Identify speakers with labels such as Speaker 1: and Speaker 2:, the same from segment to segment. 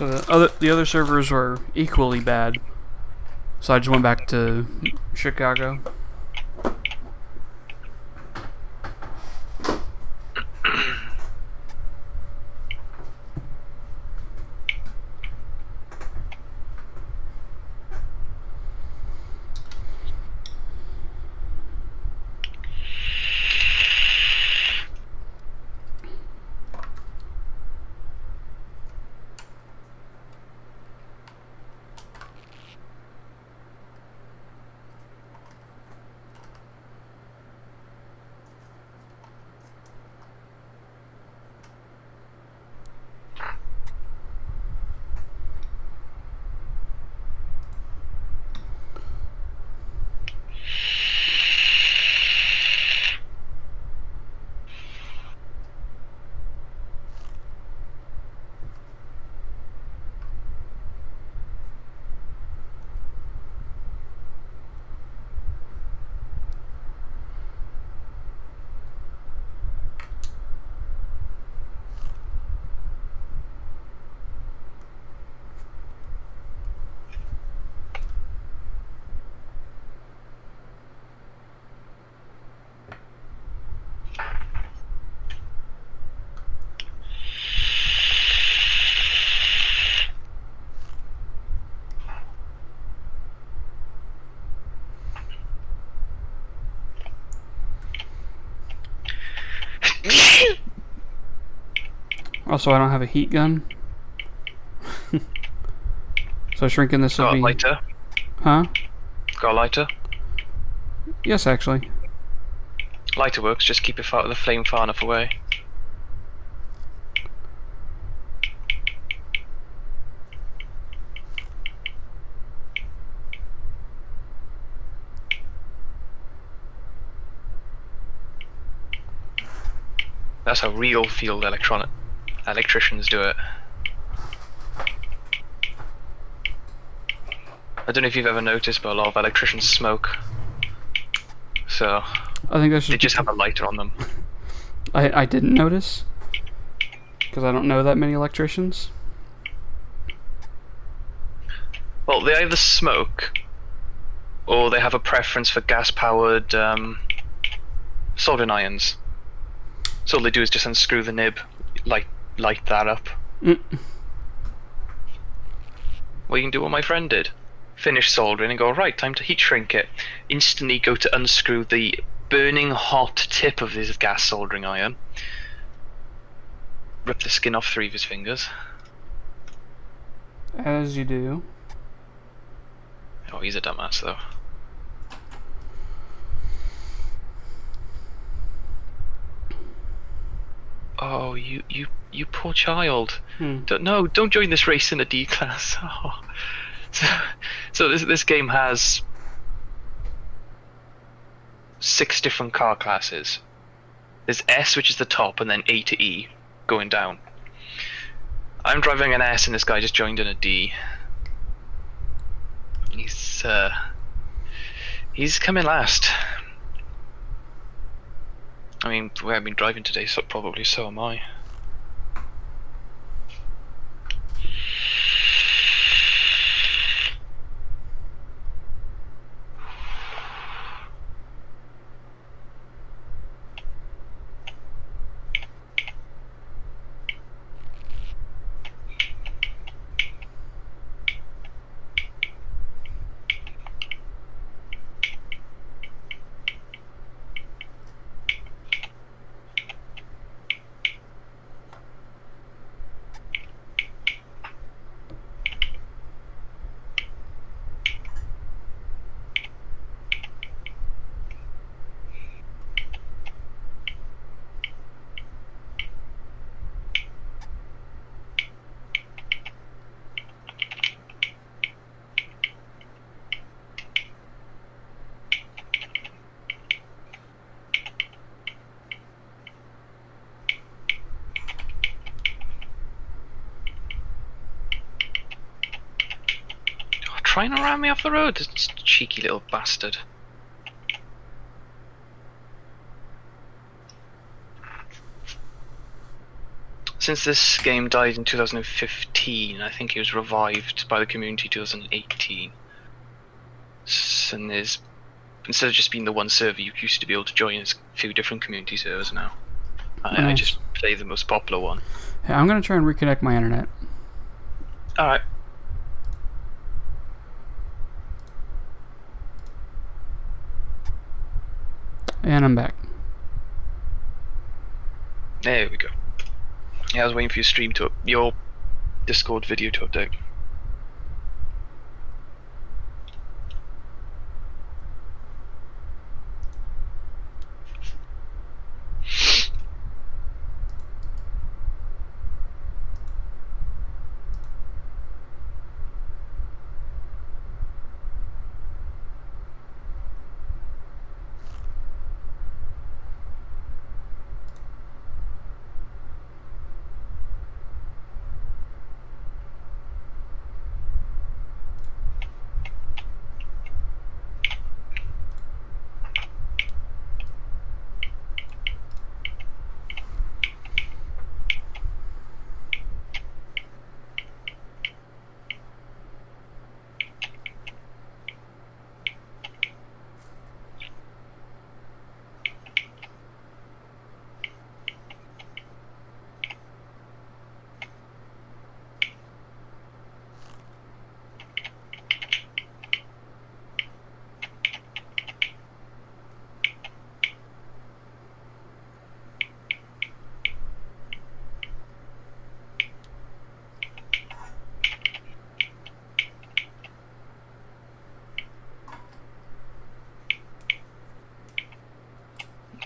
Speaker 1: So the other servers were equally bad. So I just went back to Chicago. Also, I don't have a heat gun. So shrinking this will
Speaker 2: Got
Speaker 1: be...
Speaker 2: a lighter?
Speaker 1: Huh?
Speaker 2: Got a lighter?
Speaker 1: Yes, actually.
Speaker 2: Lighter works, just keep the flame far enough away. That's how real field electricians do it. I don't know if you've ever noticed, but a lot of electricians smoke. So
Speaker 1: I think that's
Speaker 2: they just have a lighter on them.
Speaker 1: I didn't notice. Because I don't know that many electricians.
Speaker 2: Well, they either smoke, or they have a preference for gas-powered soldering irons. So all they do is just unscrew the nib, light that up. Well, you can do what my friend did. Finish soldering and go, right, time to heat shrink it. Instantly go to unscrew the burning hot tip of his gas soldering iron. Rip the skin off 3 of his fingers.
Speaker 1: As you do.
Speaker 2: Oh, he's a dumbass though. Oh, you poor child. Don't join this race in a D class. Oh. So this game has 6 different car classes. There's S, which is the top, and then A to E, going down. I'm driving an S, and this guy just joined in a D. He's coming last. I mean, the way I've been driving today, so probably so am I. Trying to ram me off the road, this cheeky little bastard. Since this game died in 2015, I think it was revived by the community 2018. And there's, instead of just being the one server you used to be able to join, there's a few different community servers now. I
Speaker 1: Nice.
Speaker 2: just play the most popular one.
Speaker 1: Hey, I'm gonna try and reconnect my internet.
Speaker 2: Alright.
Speaker 1: And I'm back.
Speaker 2: There we go. Yeah, I was waiting for your stream to your Discord video to update.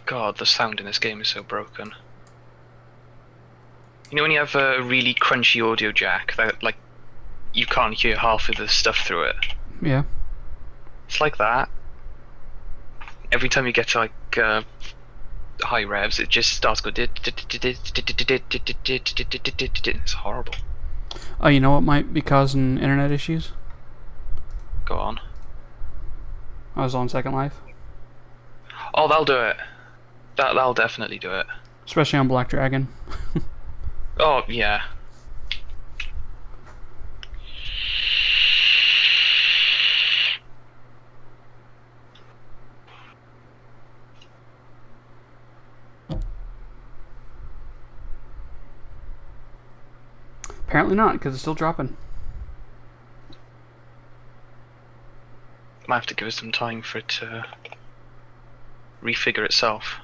Speaker 2: God, the sound in this game is so broken. You know when you have a really crunchy audio jack that, like, you can't hear half of the stuff through it?
Speaker 1: Yeah.
Speaker 2: It's like that. Every time you get to, like, high revs, it just starts going. It's horrible.
Speaker 1: Oh, you know what might be causing internet issues?
Speaker 2: Go on.
Speaker 1: I was on Second Life.
Speaker 2: Oh, that'll do it. That'll definitely do it.
Speaker 1: Especially on Black Dragon.
Speaker 2: Oh, yeah.
Speaker 1: Apparently not, because it's still dropping.
Speaker 2: Might have to give it some time for it to refigure itself.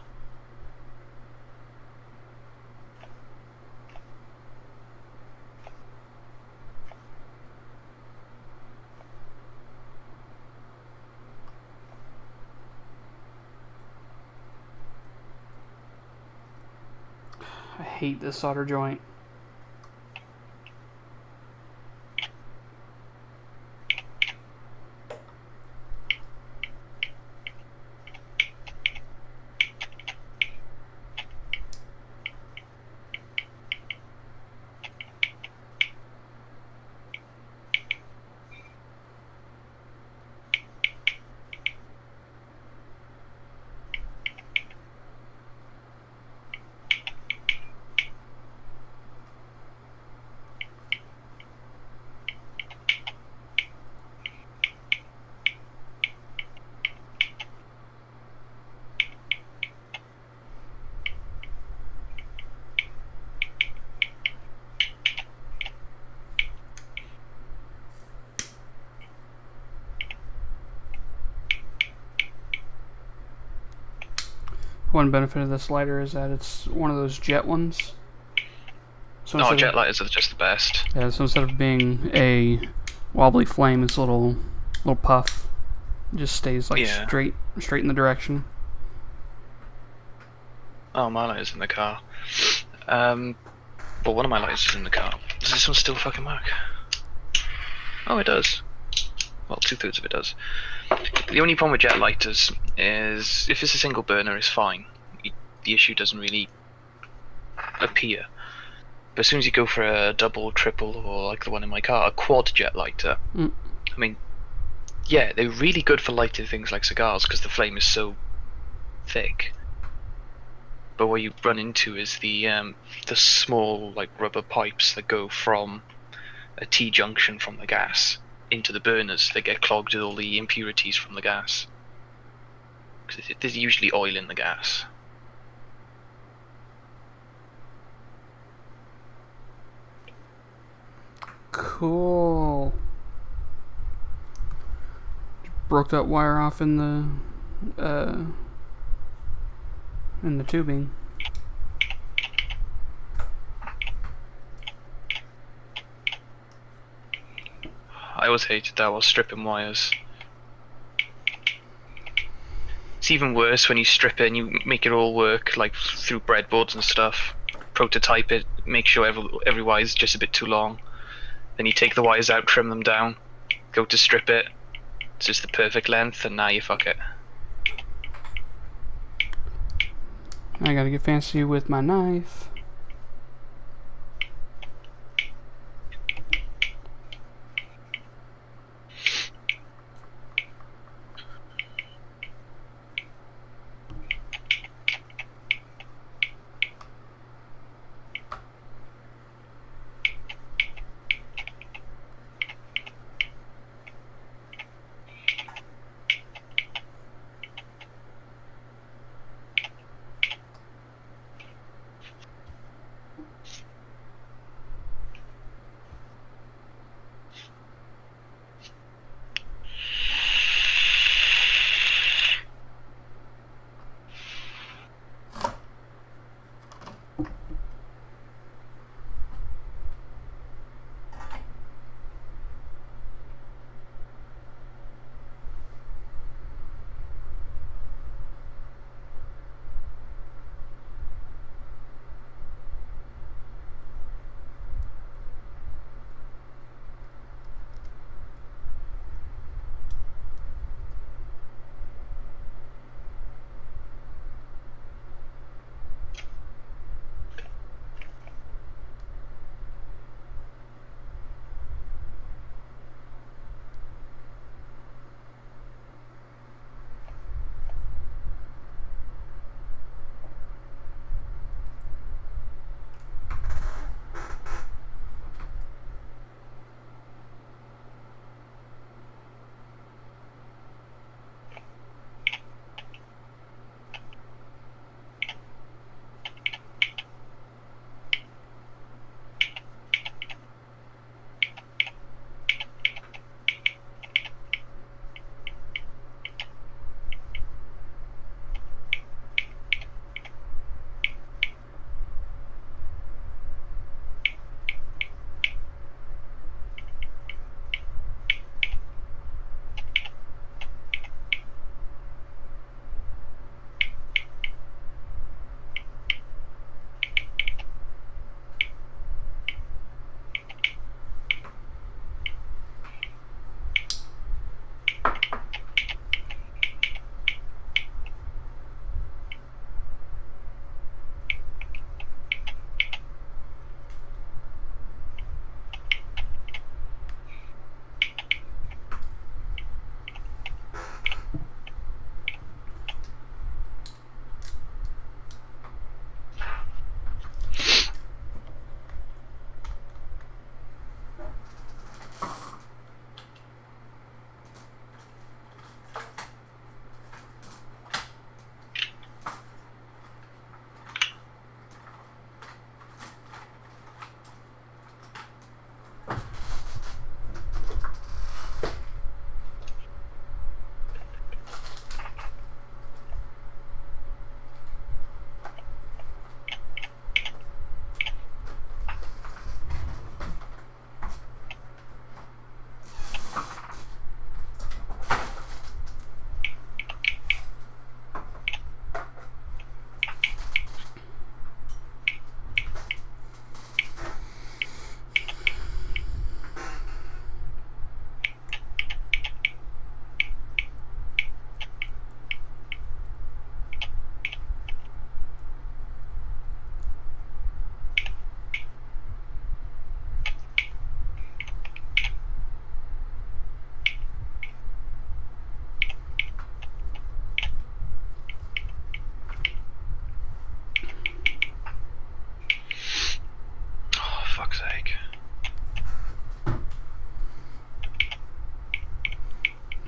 Speaker 1: I hate this solder joint. One benefit of this lighter is that it's one of those jet ones. So
Speaker 2: No, jet lighters are just the best.
Speaker 1: Yeah, so instead of being a wobbly flame, it's a little puff. It just stays like straight in the direction.
Speaker 2: Oh, my lighter's in the car. Well, one of my lighters is in the car. Does this one still fucking work? Oh, it does. Well, 2/3 of it does. The only problem with jet lighters is if it's a single burner, it's fine. The issue doesn't really appear. But as soon as you go for a double, triple, or like the one in my car, a quad jet lighter, I mean, yeah, they're really good for lighting things like cigars because the flame is so thick. But what you run into is the small like rubber pipes that go from a T junction from the gas into the burners. They get clogged with all the impurities from the gas. Because there's usually oil in the gas.
Speaker 1: Cool. Broke that wire off in the tubing.
Speaker 2: I always hated that while stripping wires. It's even worse when you strip it and you make it all work, like through breadboards and stuff. Prototype it, make sure every wire is just a bit too long. Then you take the wires out, trim them down, go to strip it. It's just the perfect length, and now you fuck it.
Speaker 1: I gotta get fancy with my knife.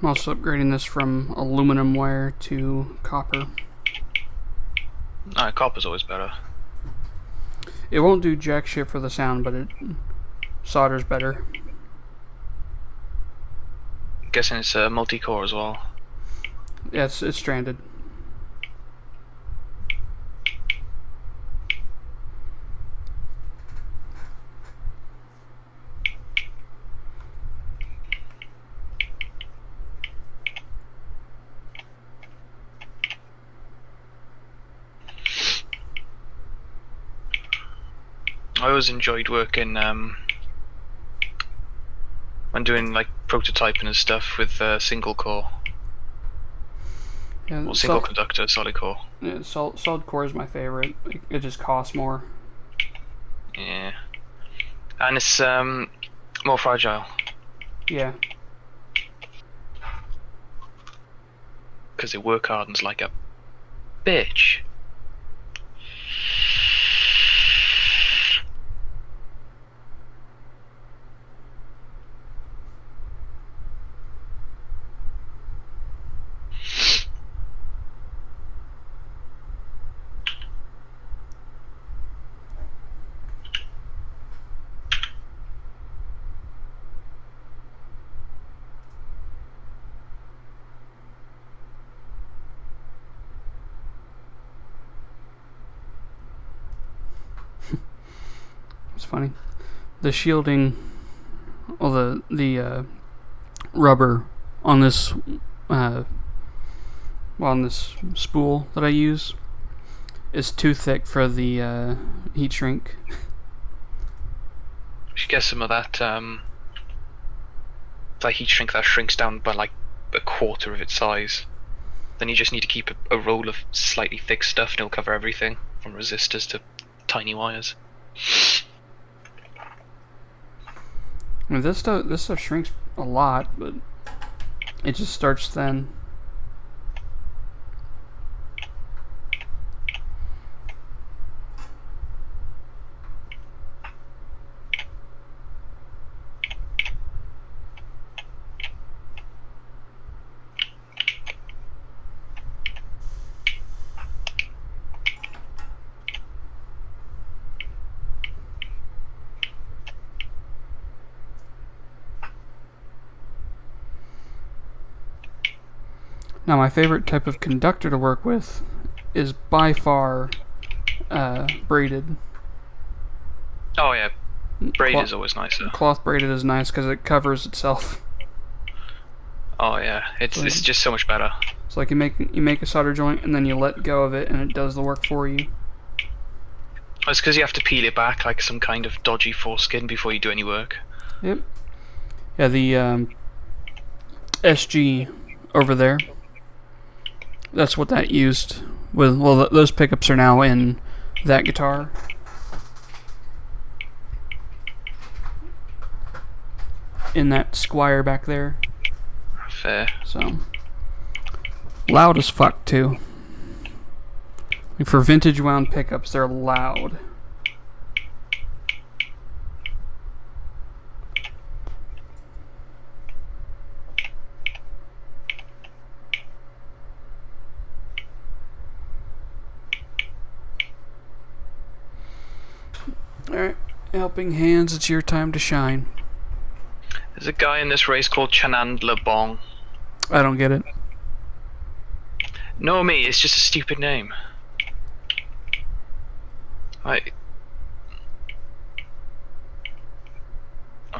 Speaker 1: I'm also upgrading this from aluminum wire to copper.
Speaker 2: Copper's always better.
Speaker 1: It won't do jack shit for the sound, but it solders better.
Speaker 2: I'm guessing it's multi-core as well.
Speaker 1: Yeah, it's stranded.
Speaker 2: I always enjoyed working when doing like prototyping and stuff with single core.
Speaker 1: Yeah,
Speaker 2: or single conductor, solid core.
Speaker 1: Yeah, solid core is my favorite. It just costs more.
Speaker 2: Yeah. And it's more fragile.
Speaker 1: Yeah.
Speaker 2: Because it work hardens like a bitch.
Speaker 1: It's funny. The shielding, well, the rubber on this on this spool that I use is too thick for the heat shrink.
Speaker 2: You should get some of that heat shrink that shrinks down by like a quarter of its size. Then you just need to keep a roll of slightly thick stuff and it'll cover everything from resistors to tiny wires.
Speaker 1: I mean, this stuff shrinks a lot, but it just starts thin. Now, my favorite type of conductor to work with is by far braided.
Speaker 2: Oh yeah, braided is always nicer.
Speaker 1: Cloth braided is nice because it covers itself.
Speaker 2: Oh yeah, it's just so much better.
Speaker 1: It's like you make a solder joint and then you let go of it and it does the work for you.
Speaker 2: It's because you have to peel it back like some kind of dodgy foreskin before you do any work.
Speaker 1: Yep. Yeah, the SG over there. That's what that used. Well, those pickups are now in that guitar. In that Squire back there.
Speaker 2: Fair.
Speaker 1: So loud as fuck too. Like for vintage wound pickups, they're loud. Alright, helping hands, it's your time to shine.
Speaker 2: There's a guy in this race called Chanand Lebong.
Speaker 1: I don't get it.
Speaker 2: No, me, it's just a stupid name. And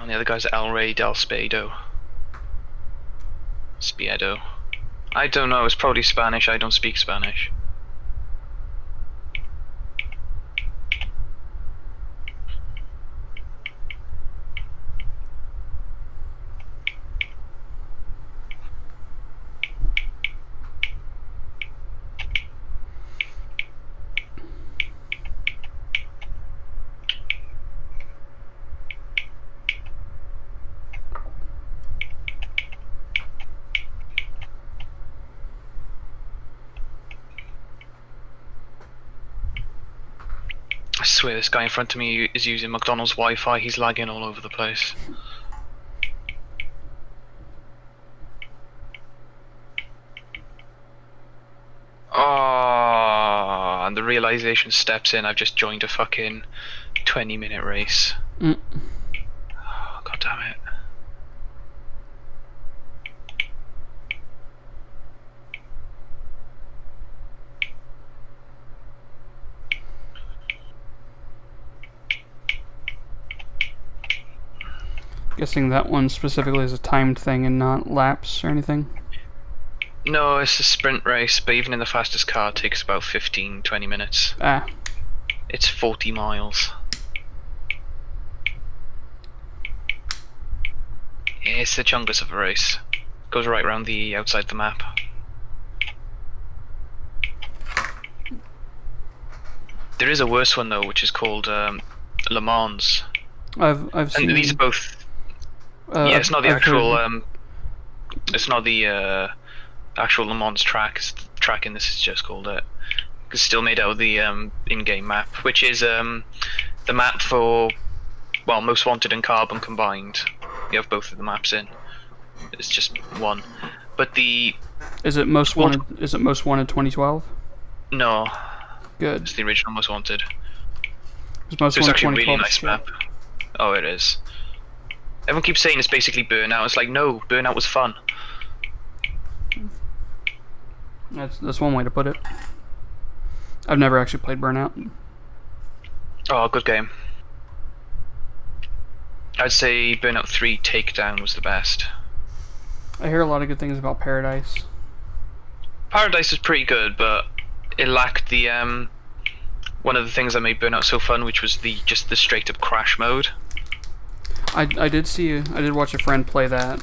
Speaker 2: the other guy's El Rey del Spiedo. Spiedo. I don't know, it's probably Spanish, I don't speak Spanish. I swear this guy in front of me is using McDonald's Wi-Fi, he's lagging all over the place. and the realization steps in. I've just joined a fucking 20-minute race.
Speaker 1: Mm.
Speaker 2: Oh, God damn it.
Speaker 1: Guessing that one specifically is a timed thing and not laps or anything?
Speaker 2: No, it's a sprint race, but even in the fastest car it takes about 15-20 minutes.
Speaker 1: Ah.
Speaker 2: It's 40 miles. Yeah, it's the chungus of a race. Goes right around the outside the map. There is a worse one though, which is called Le Mans.
Speaker 1: I've seen.
Speaker 2: And these are both. Yeah, it's not the actual. It's not the actual Le Mans track. It's the track in this is just called it. It's still made out of the in-game map, which is the map for Most Wanted and Carbon combined. You have both of the maps in. It's just one, but the.
Speaker 1: Is it Most Wanted? Is it Most Wanted 2012?
Speaker 2: No.
Speaker 1: Good.
Speaker 2: It's the original Most Wanted.
Speaker 1: Most
Speaker 2: So it's actually a really
Speaker 1: 2012
Speaker 2: nice
Speaker 1: still.
Speaker 2: map. Oh, it is. Everyone keeps saying it's basically Burnout. It's like, no, Burnout was fun.
Speaker 1: That's one way to put it. I've never actually played Burnout.
Speaker 2: Oh, good game. I'd say Burnout 3 Takedown was the best.
Speaker 1: I hear a lot of good things about Paradise.
Speaker 2: Paradise was pretty good, but it lacked the one of the things that made Burnout so fun, which was just the straight up crash mode.
Speaker 1: I did watch a friend play that.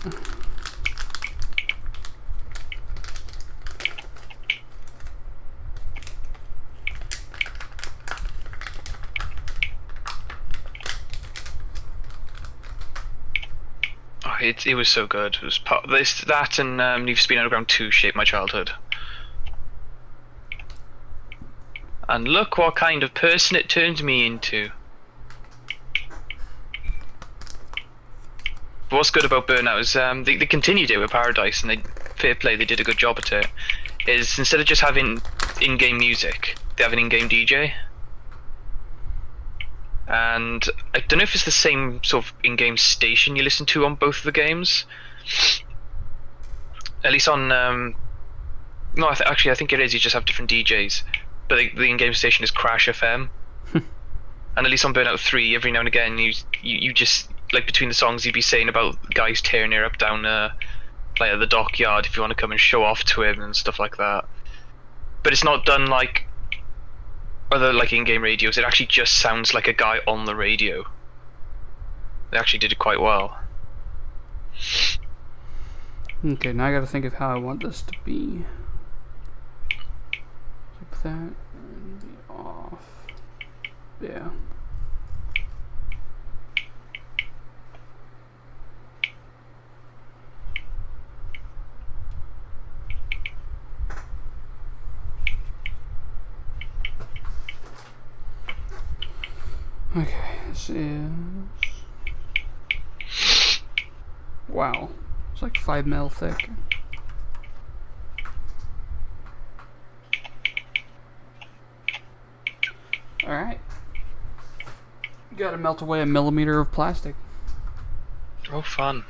Speaker 2: Oh, it was so good. It was that and Need for Speed Underground 2 shaped my childhood. And look what kind of person it turned me into. But what's good about Burnout is they continued it with Paradise, and fair play, they did a good job at it. Is instead of just having in-game music, they have an in-game DJ. And I don't know if it's the same sort of in-game station you listen to on both of the games. At least on no, actually I think it is. You just have different DJs, but the in-game station is Crash FM. And at least on Burnout 3, every now and again you just, like, between the songs, you'd be saying about guys tearing her up down like at the dockyard if you want to come and show off to him and stuff like that. But it's not done like other like in-game radios. It actually just sounds like a guy on the radio. They actually did it quite well.
Speaker 1: Okay, now I gotta think of how I want this to be. Keep that and be off. Yeah. Okay, this is... Wow. It's like 5 mil thick. Alright. Gotta melt away a millimeter of plastic.
Speaker 2: Oh, fun.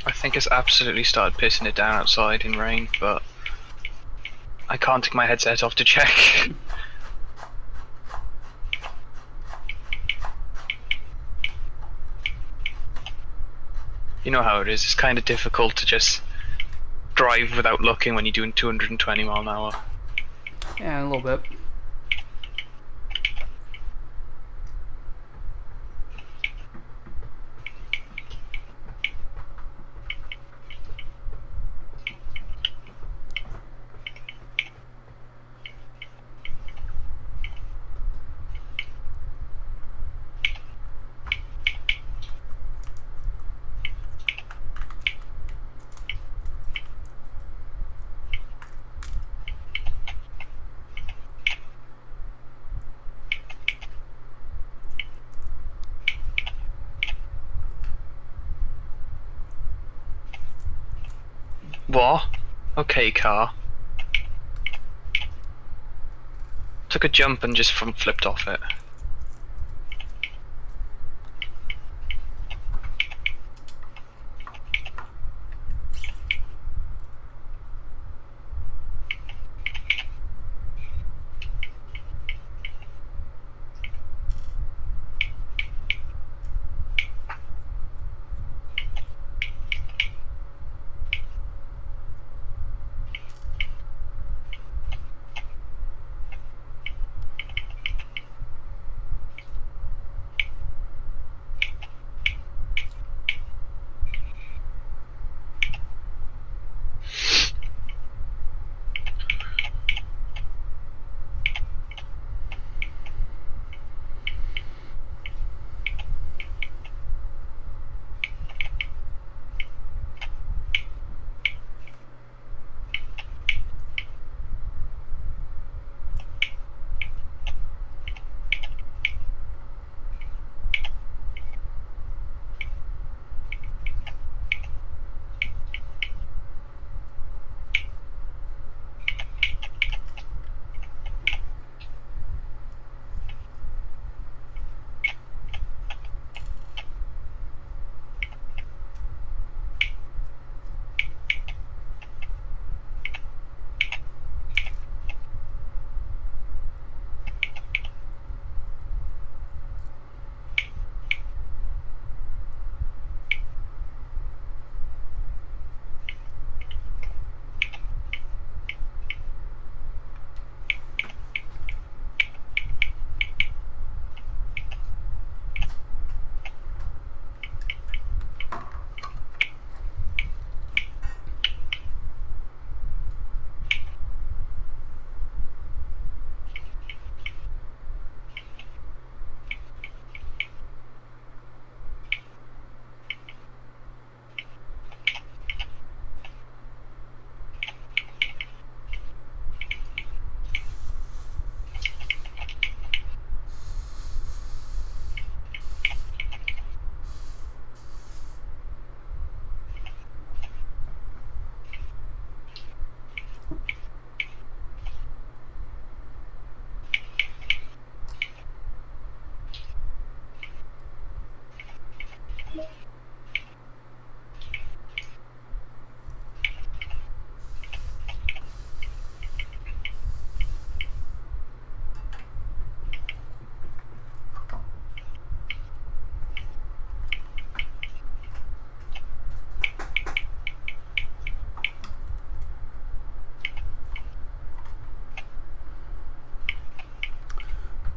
Speaker 2: I think it's absolutely started pissing it down outside in rain, but I can't take my headset off to check. You know how it is, it's kind of difficult to just drive without looking when you're doing 220 mile an hour.
Speaker 1: Yeah, a little bit.
Speaker 2: What? Okay, car. Took a jump and just front flipped off it.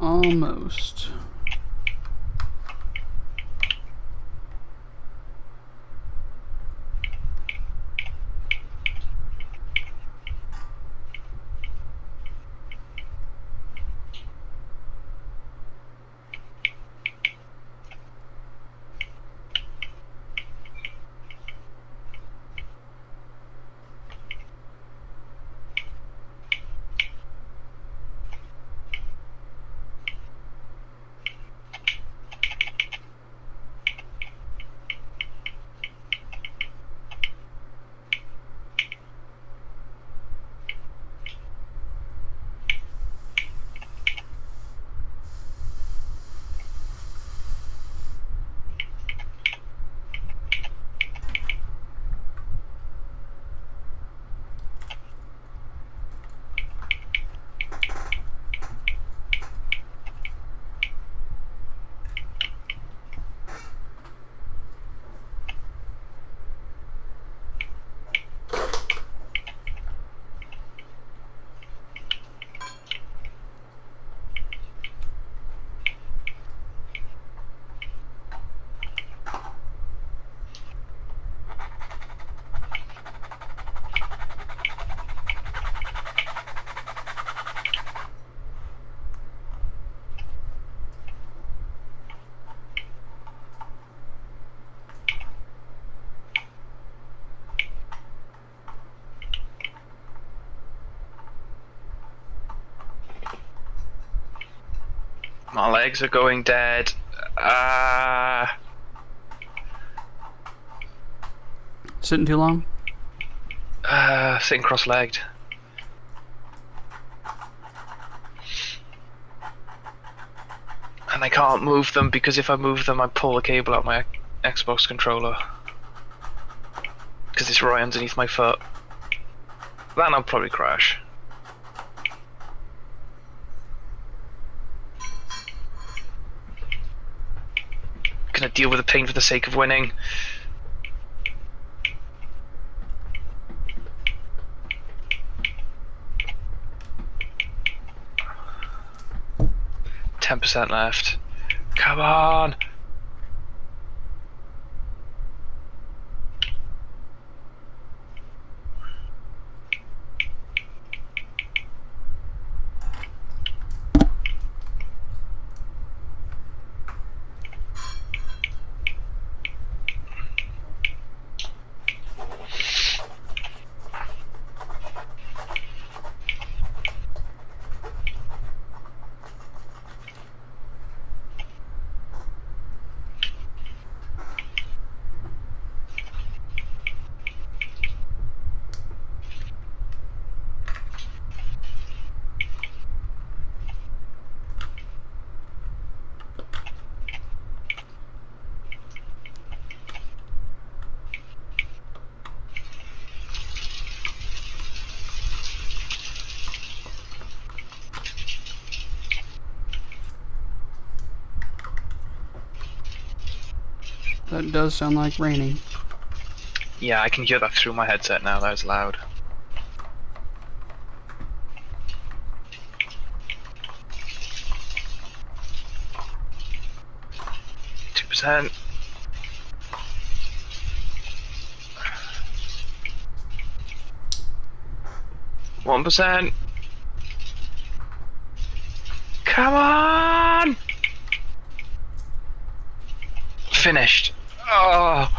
Speaker 2: Almost. My legs are going dead.
Speaker 1: Sitting too long?
Speaker 2: Sitting cross-legged. And I can't move them because if I move them, I pull the cable out my Xbox controller. Because it's right underneath my foot. Then I'll probably crash. Gonna deal with the pain for the sake of winning. %10 left. Come on!
Speaker 1: That does sound like raining.
Speaker 2: Yeah, I can hear that through my headset now, that was loud. %. %. Come on! Finished. Oh.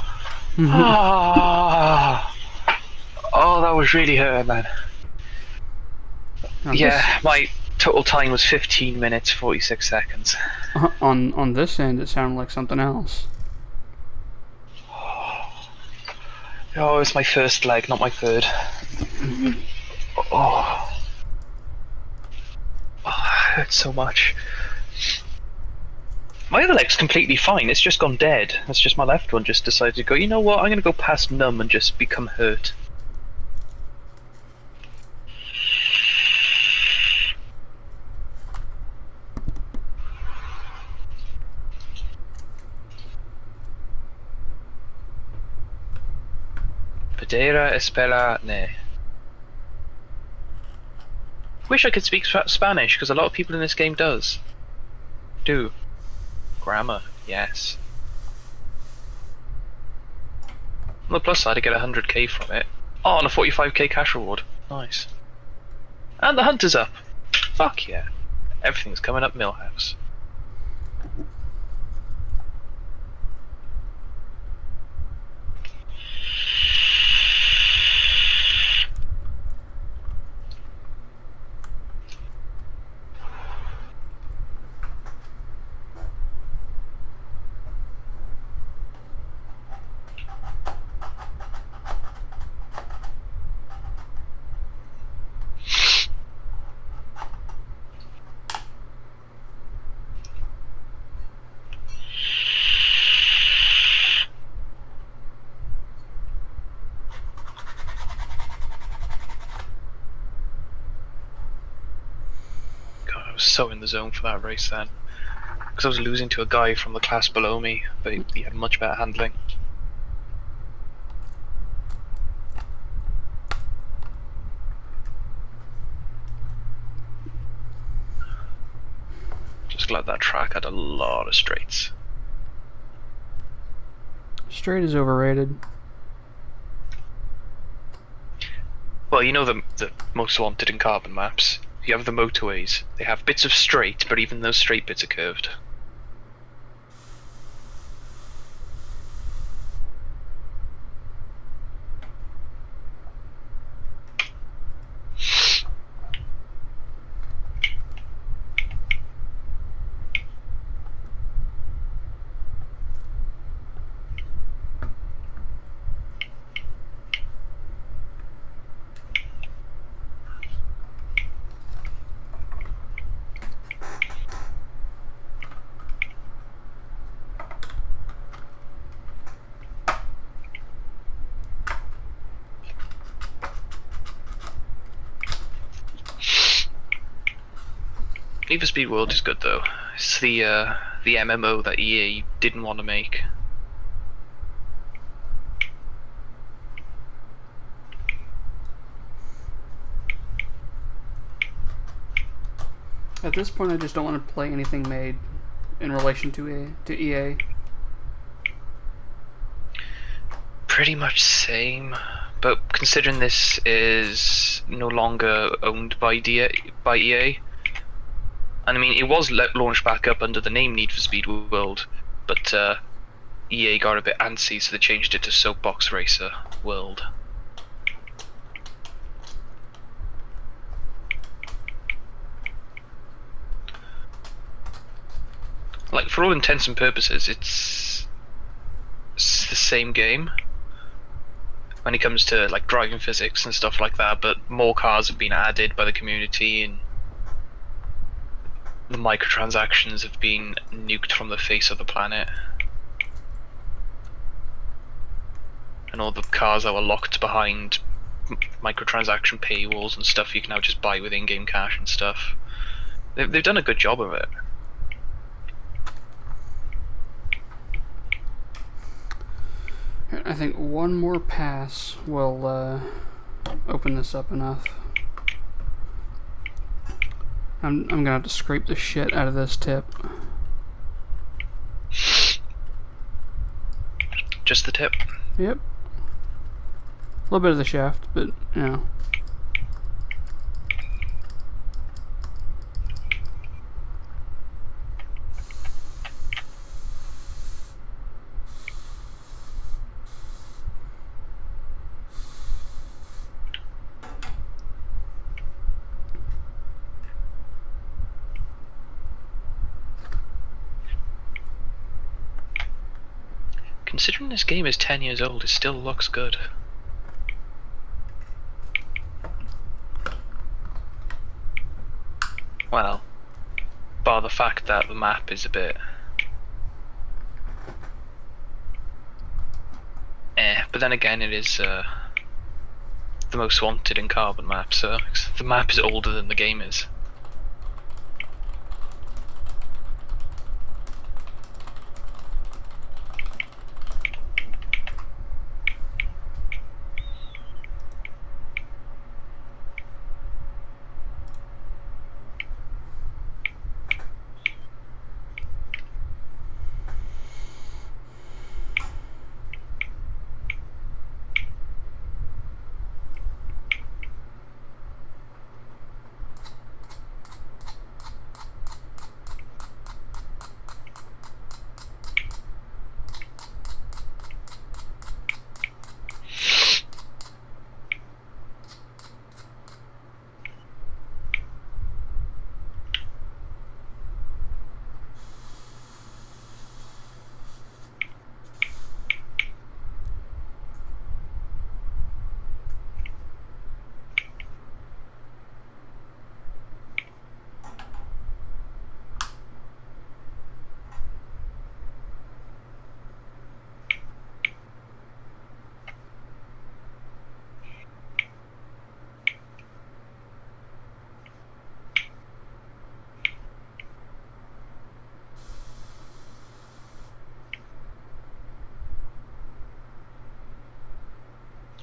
Speaker 2: Oh. Oh, that was really hurt, man. Yeah, my total time was 15 minutes 46 seconds.
Speaker 1: On this end, it sounded like something else.
Speaker 2: Oh, it's my first leg, not my third. Oh. Oh, it hurts so much. My other leg's completely fine, it's just gone dead. It's just my left one just decided to go, you know what, I'm gonna go past numb and just become hurt. Pedera espera ne. Wish I could speak Spanish, because a lot of people in this game do. Grammar, yes. On the plus side, I get 100k from it. Oh, and a 45k cash reward. Nice. And the hunter's up. Fuck yeah. Everything's coming up Millhouse. I was so in the zone for that race then. Because I was losing to a guy from the class below me, but he had much better handling. Just glad that track had a lot of straights.
Speaker 1: Straight is overrated.
Speaker 2: Well, you know the most wanted in carbon maps. You have the motorways. They have bits of straight, but even those straight bits are curved. Need for Speed World is good though. It's the MMO that EA didn't want to make.
Speaker 1: At this point, I just don't want to play anything made in relation to EA.
Speaker 2: Pretty much same, but considering this is no longer owned by EA, and I mean it was launched back up under the name Need for Speed World, but EA got a bit antsy, so they changed it to Soapbox Racer World. Like, for all intents and purposes, it's the same game when it comes to like driving physics and stuff like that, but more cars have been added by the community and the microtransactions have been nuked from the face of the planet. And all the cars that were locked behind microtransaction paywalls and stuff you can now just buy with in-game cash and stuff. They've done a good job of it.
Speaker 1: I think one more pass will open this up enough. I'm gonna have to scrape the shit out of this tip.
Speaker 2: Just the tip?
Speaker 1: Yep. A little bit of the shaft, but you know.
Speaker 2: Considering this game is 10 years old, it still looks good. Well, bar the fact that the map is a bit but then again it is the most wanted in carbon map, so the map is older than the game is.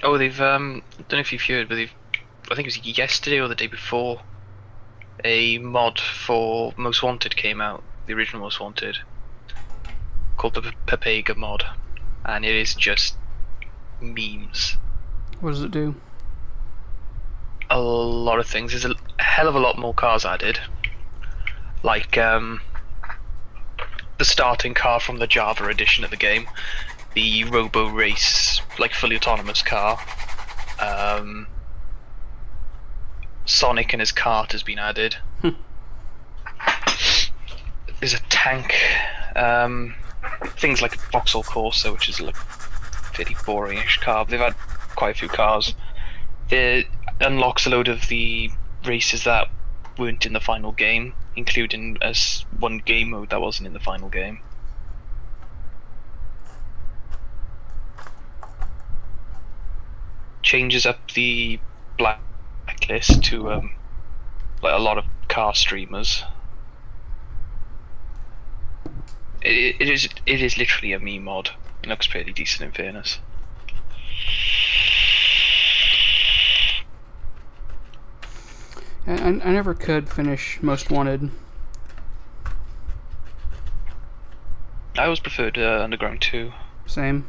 Speaker 2: Oh, they've I don't know if you've heard, but I think it was yesterday or the day before, a mod for Most Wanted came out, the original Most Wanted, called the Papega mod, and it is just memes.
Speaker 1: What does it do?
Speaker 2: A lot of things. There's a hell of a lot more cars added, like the starting car from the Java edition of the game, the Robo Race, like fully autonomous car. Sonic and his cart has been added. There's a tank. Things like a Vauxhall Corsa, which is a fairly boring-ish car. But they've had quite a few cars. It unlocks a load of the races that weren't in the final game, including one game mode that wasn't in the final game. Changes up the blacklist to like a lot of car streamers. It is literally a me mod. It looks pretty decent in fairness.
Speaker 1: I never could finish Most Wanted.
Speaker 2: I always preferred Underground 2.
Speaker 1: Same.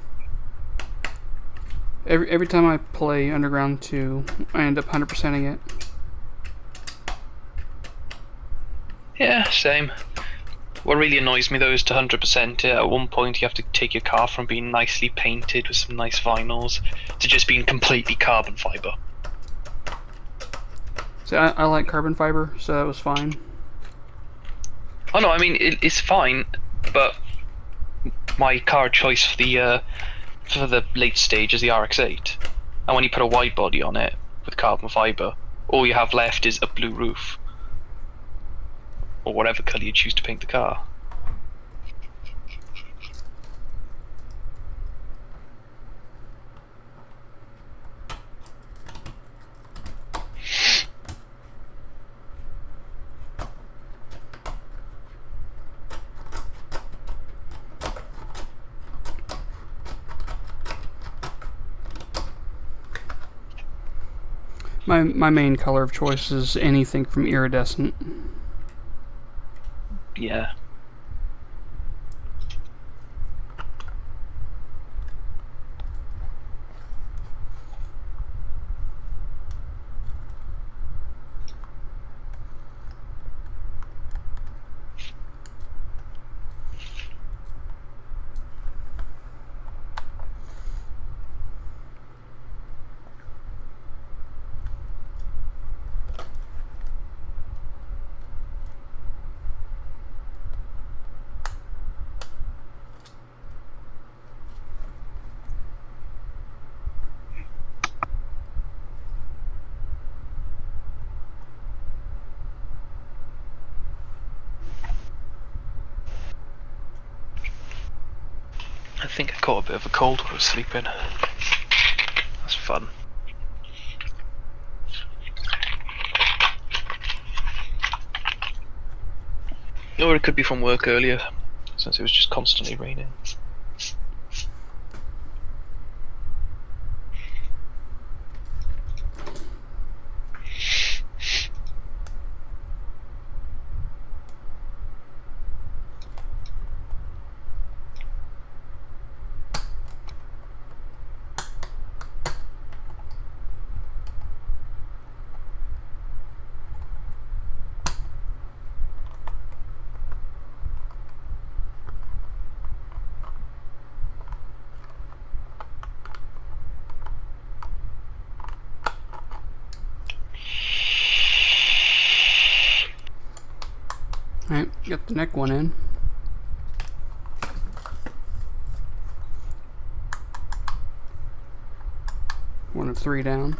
Speaker 1: Every time I play Underground 2, I end up 100%ing it.
Speaker 2: Yeah, same. What really annoys me though is to 100% it. At one point you have to take your car from being nicely painted with some nice vinyls to just being completely carbon fiber.
Speaker 1: See, I like carbon fiber, so that was fine.
Speaker 2: Oh no, I mean it's fine, but my car choice for the late stage is the RX-8, and when you put a wide body on it with carbon fiber, all you have left is a blue roof, or whatever colour you choose to paint the car.
Speaker 1: My main color of choice is anything from iridescent.
Speaker 2: Yeah. I think I caught a bit of a cold while I was sleeping. That's fun. Or it could be from work earlier, since it was just constantly raining.
Speaker 1: Alright, got the neck one in. One of 3 down.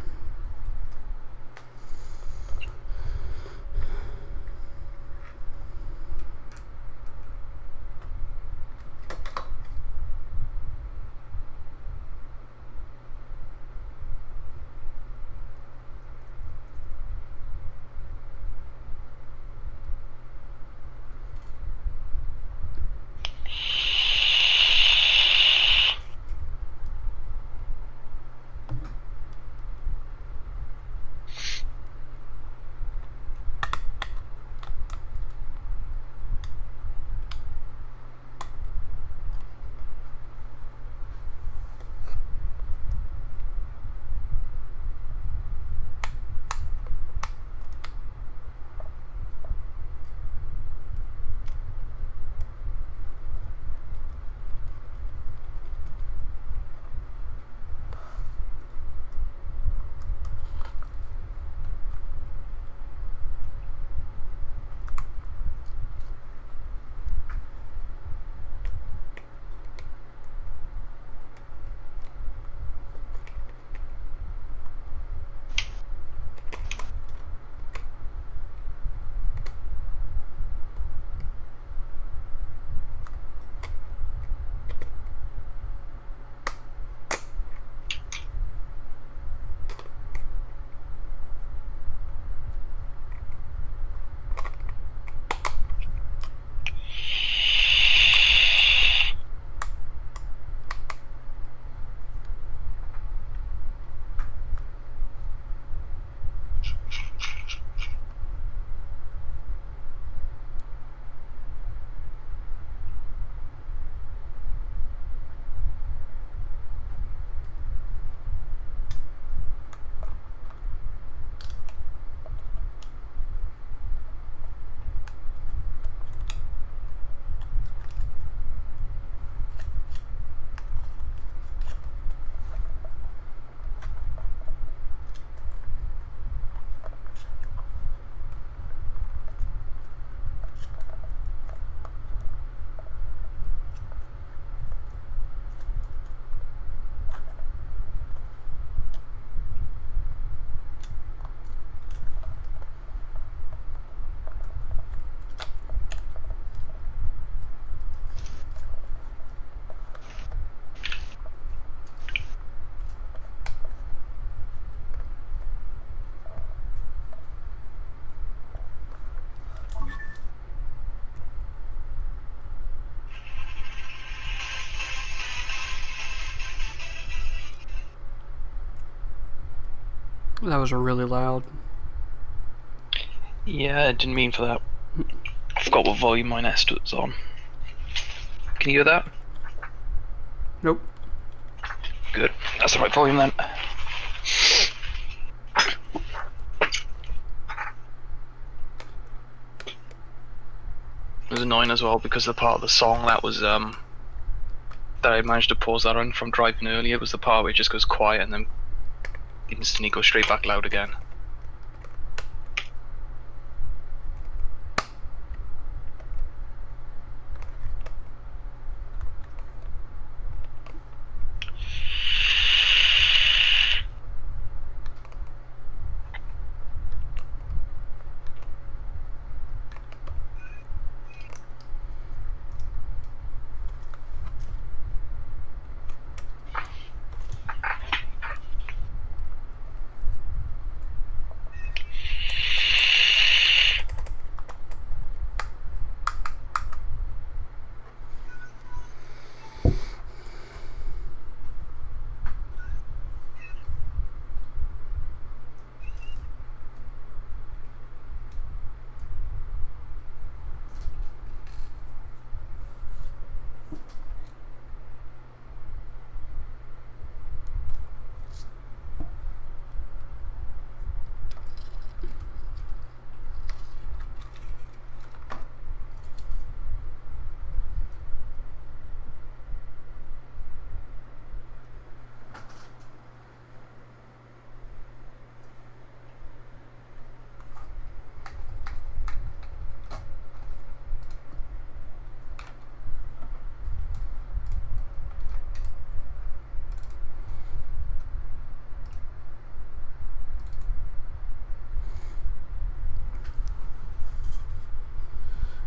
Speaker 1: That was really loud.
Speaker 2: Yeah, I didn't mean for that. I forgot what volume my Nest was on. Can you hear that?
Speaker 1: Nope.
Speaker 2: Good. That's the right volume then. It was annoying as well because the part of the song that was that I managed to pause that on from driving earlier was the part where it just goes quiet and then instantly goes straight back loud again.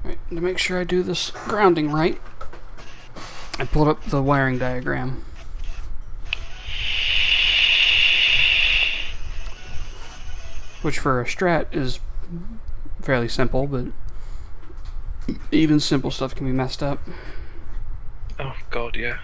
Speaker 1: Right, to make sure I do this grounding right, I pulled up the wiring diagram. Which for a strat is fairly simple, but even simple stuff can be messed up.
Speaker 2: Oh god, yeah.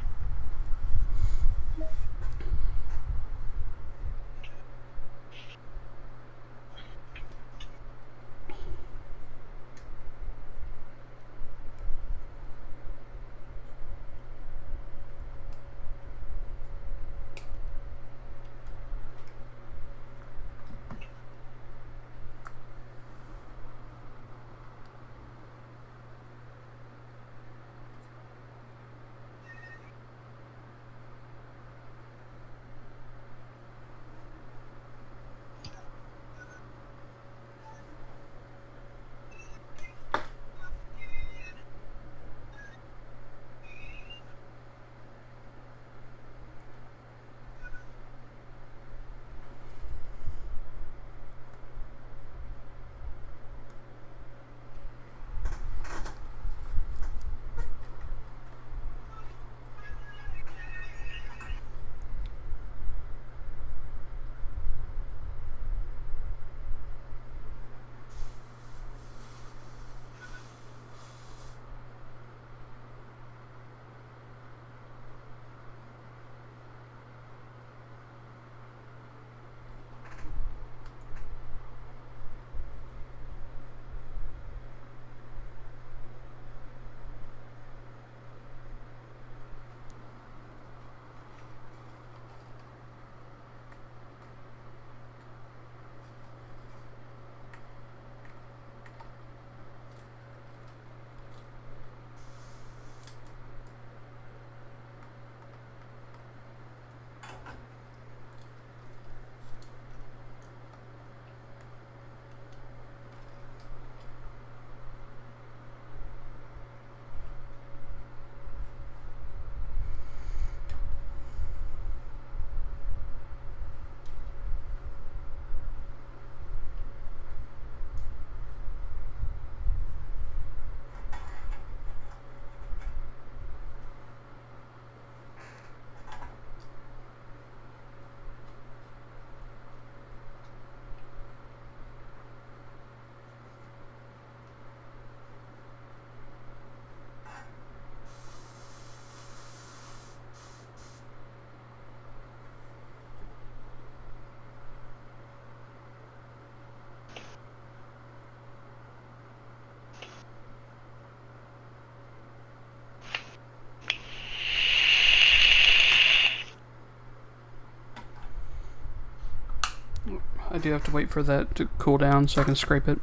Speaker 1: I do have to wait for that to cool down so I can scrape it.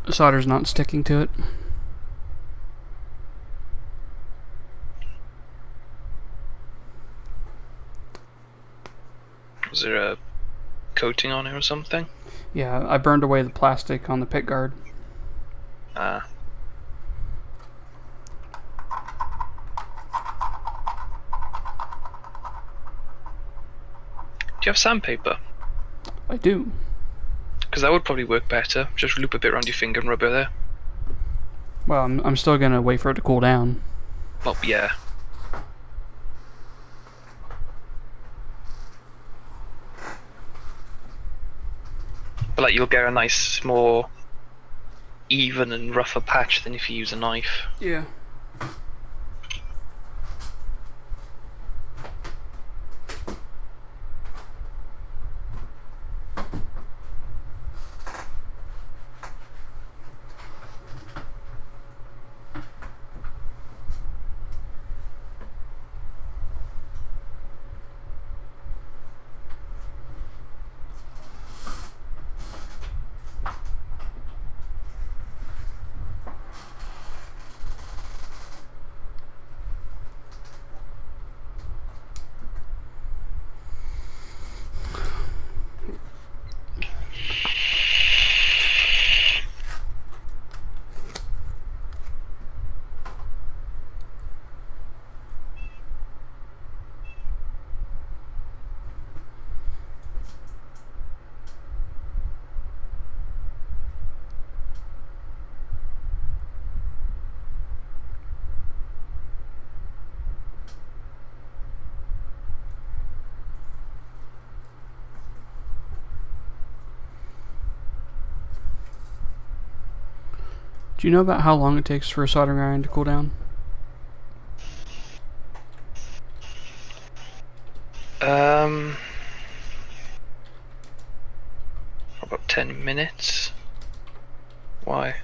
Speaker 1: The solder's not sticking to it.
Speaker 2: Was there a coating on it or something?
Speaker 1: Yeah, I burned away the plastic on the pick guard.
Speaker 2: Ah. Do you have sandpaper?
Speaker 1: I do.
Speaker 2: Because that would probably work better. Just loop a bit around your finger and rub it there.
Speaker 1: Well, I'm still gonna wait for it to cool down.
Speaker 2: Well, yeah. But like, you'll get a nice, more even and rougher patch than if you use a knife.
Speaker 1: Yeah. Do you know about how long it takes for a soldering iron to cool down?
Speaker 2: About 10 minutes. Why?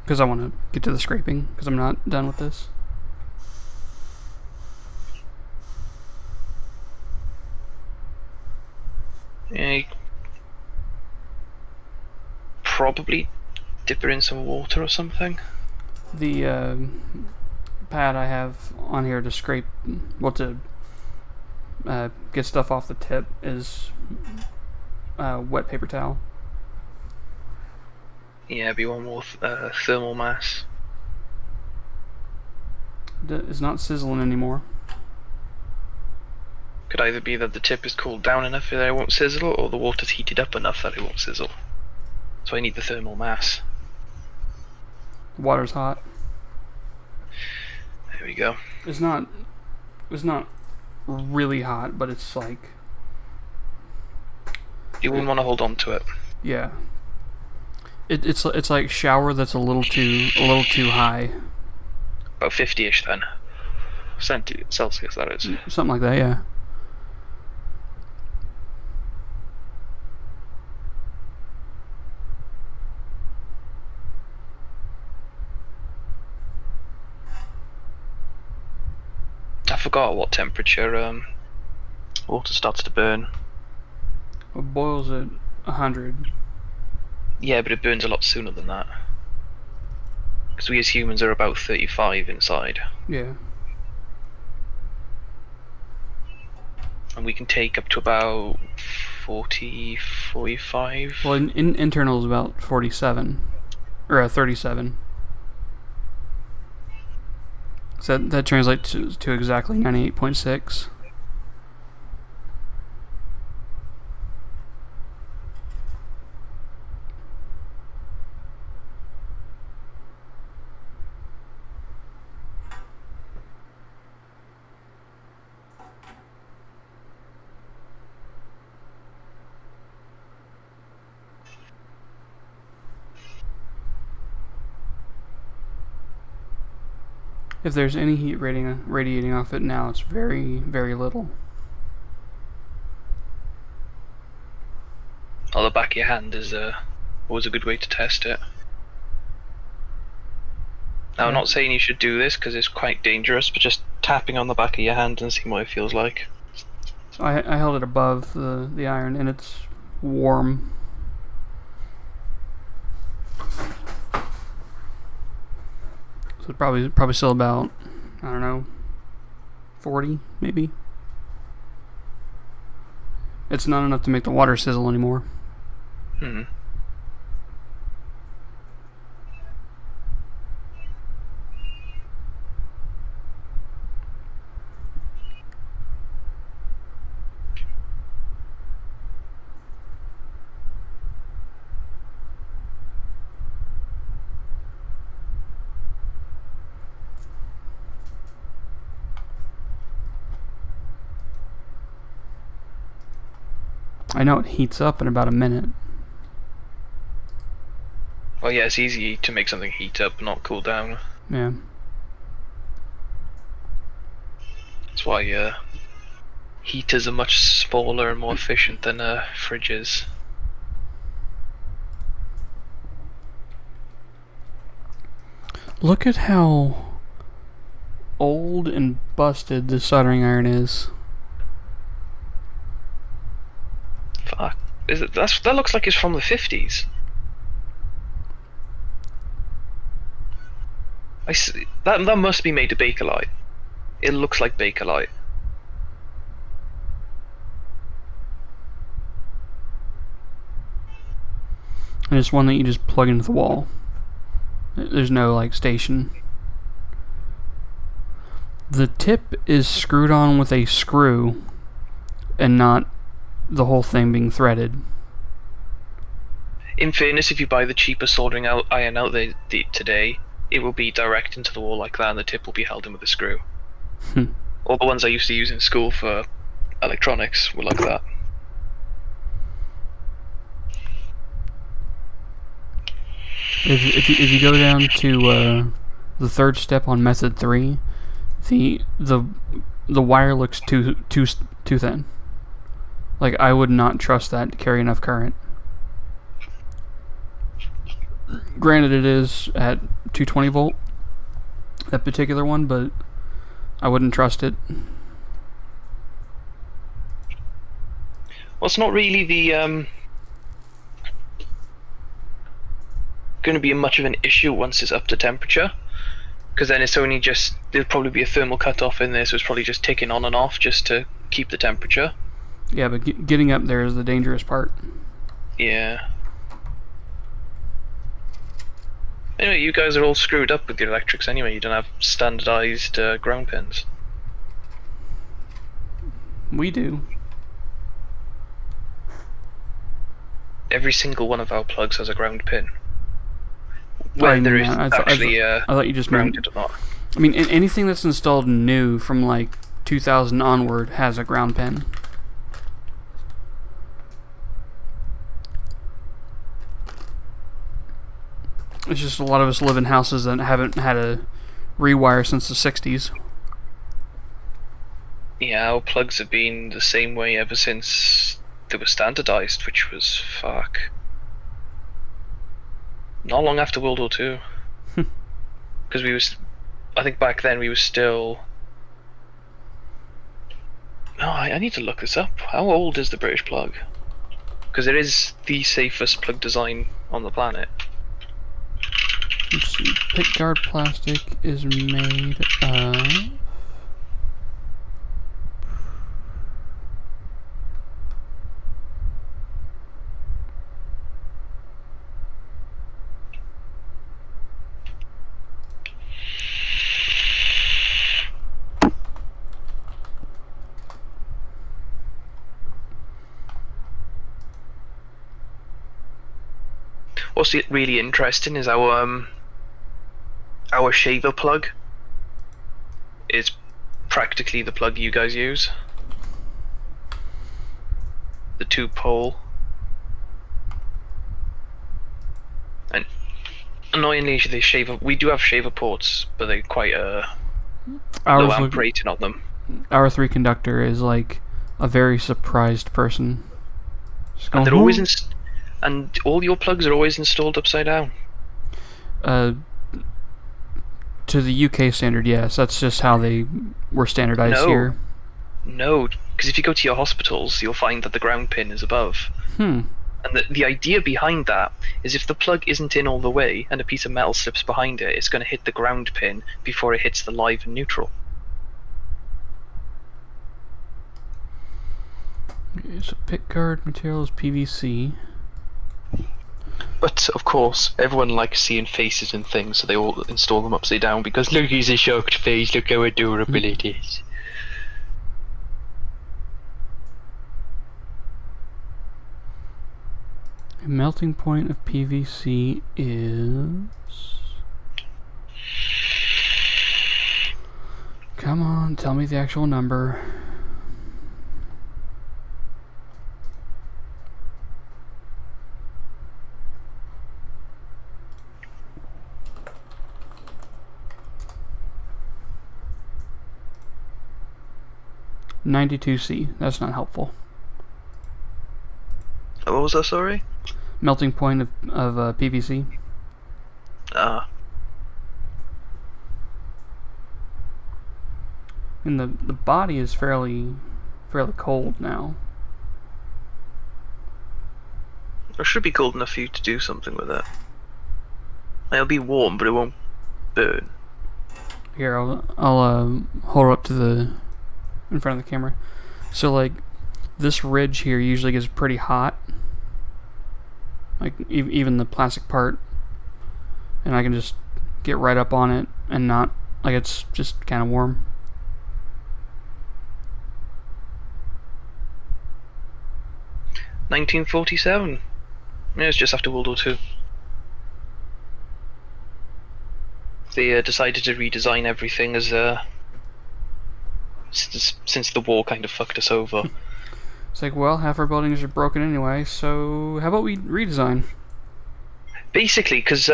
Speaker 1: Because I want to get to the scraping, because I'm not done with this.
Speaker 2: Yeah, you probably dip it in some water or something.
Speaker 1: The pad I have on here to scrape, well, to get stuff off the tip is wet paper towel.
Speaker 2: Yeah, be one more thermal mass.
Speaker 1: It's not sizzling anymore.
Speaker 2: Could either be that the tip is cooled down enough that it won't sizzle, or the water's heated up enough that it won't sizzle. So I need the thermal mass.
Speaker 1: The water's hot.
Speaker 2: There we go.
Speaker 1: It's not really hot, but it's like,
Speaker 2: You wouldn't want to hold on to it.
Speaker 1: yeah. It's like shower that's a little too high.
Speaker 2: About 50-ish then. Celsius, that is.
Speaker 1: Something like that, yeah.
Speaker 2: I forgot what temperature water starts to burn.
Speaker 1: It boils at 100.
Speaker 2: Yeah, but it burns a lot sooner than that. Because we as humans are about 35 inside.
Speaker 1: Yeah.
Speaker 2: And we can take up to about 40, 45.
Speaker 1: Well, in internal is about 47 or 37. So that translates to exactly 98.6. If there's any heat radiating off it now, it's very, very little.
Speaker 2: Oh, the back of your hand is always a good way to test it. Now, I'm not saying you should do this because it's quite dangerous, but just tapping on the back of your hand and seeing what it feels like.
Speaker 1: So I held it above the iron, and it's warm. So probably still about, I don't know, 40 maybe. It's not enough to make the water sizzle anymore.
Speaker 2: Hmm.
Speaker 1: I know it heats up in about a minute.
Speaker 2: Well, yeah, it's easy to make something heat up, not cool down.
Speaker 1: Yeah.
Speaker 2: That's why heaters are much smaller and more efficient than fridges.
Speaker 1: Look at how old and busted this soldering iron is.
Speaker 2: Fuck. That looks like it's from the 50s. I see. That must be made of Bakelite. It looks like Bakelite.
Speaker 1: And it's one that you just plug into the wall. There's no like station. The tip is screwed on with a screw and not the whole thing being threaded.
Speaker 2: In fairness, if you buy the cheaper soldering iron out there today, it will be direct into the wall like that, and the tip will be held in with a screw. All the ones I used to use in school for electronics were like that.
Speaker 1: If you go down to the third step on method 3, the wire looks too thin. Like, I would not trust that to carry enough current. Granted, it is at 220 volt, that particular one, but I wouldn't trust it.
Speaker 2: Well, it's not really the going to be much of an issue once it's up to temperature, because then it's only just, there'll probably be a thermal cutoff in there, so it's probably just ticking on and off just to keep the temperature.
Speaker 1: Yeah, but getting up there is the dangerous part.
Speaker 2: Yeah. Anyway, you guys are all screwed up with your electrics anyway. You don't have standardized ground pins.
Speaker 1: We do.
Speaker 2: Every single one of our plugs has a ground pin.
Speaker 1: I
Speaker 2: Whether
Speaker 1: mean,
Speaker 2: it's
Speaker 1: I
Speaker 2: actually
Speaker 1: thought you just meant,
Speaker 2: grounded or not.
Speaker 1: I mean, anything that's installed new from like 2000 onward has a ground pin. It's just a lot of us live in houses that haven't had a rewire since the 60s.
Speaker 2: Yeah, our plugs have been the same way ever since they were standardized, which was fuck. Not long after World War II. Because I think back then we were still. No, I need to look this up. How old is the British plug? Because it is the safest plug design on the planet.
Speaker 1: Let's see. Pickguard plastic is made of.
Speaker 2: What's really interesting is our shaver plug is practically the plug you guys use. The 2-pole. And annoyingly, we do have shaver ports, but they're quite low amp rating on them.
Speaker 1: Our 3 conductor is like a very surprised person.
Speaker 2: And they're always and all your plugs are always installed upside down.
Speaker 1: To the UK standard, yes. That's just how they were standardized here.
Speaker 2: No, because if you go to your hospitals, you'll find that the ground pin is above.
Speaker 1: Hmm.
Speaker 2: And the idea behind that is if the plug isn't in all the way and a piece of metal slips behind it, it's going to hit the ground pin before it hits the live and neutral.
Speaker 1: Okay, so pick guard material is PVC.
Speaker 2: But of course, everyone likes seeing faces and things, so they all install them upside down because look, he's a shocked face, look how adorable it is.
Speaker 1: A melting point of PVC is... Come on, tell me the actual number. (92C). That's not helpful.
Speaker 2: What was that, sorry?
Speaker 1: Melting point of PVC. And the body is fairly cold now.
Speaker 2: It should be cold enough for you to do something with it. It'll be warm, but it won't burn.
Speaker 1: Here, I'll hold up to the in front of the camera. So like, this ridge here usually gets pretty hot. Like even the plastic part, and I can just get right up on it and not like it's just kind of warm.
Speaker 2: (1947). Yeah, it's just after World War II. They decided to redesign everything as since the war kind of fucked us over.
Speaker 1: It's like, well, half our buildings are broken anyway, so how about we redesign?
Speaker 2: Basically, because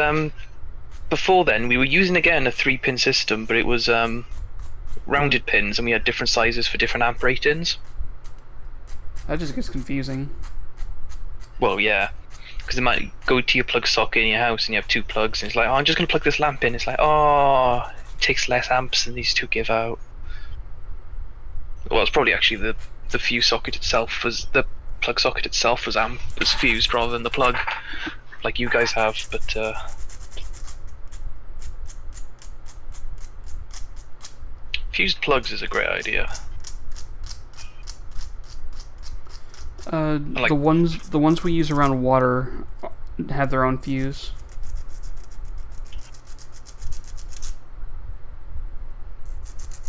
Speaker 2: before then we were using again a 3-pin system, but it was rounded pins, and we had different sizes for different amp ratings.
Speaker 1: That just gets confusing.
Speaker 2: Well, yeah, because it might go to your plug socket in your house, and you have 2 plugs, and it's like, oh, I'm just gonna plug this lamp in. It's like, oh, it takes less amps than these 2 give out. Well, it's probably actually the fuse socket itself was the plug socket itself was fused rather than the plug, like you guys have. But fused plugs is a great idea.
Speaker 1: Like, the ones we use around water have their own fuse.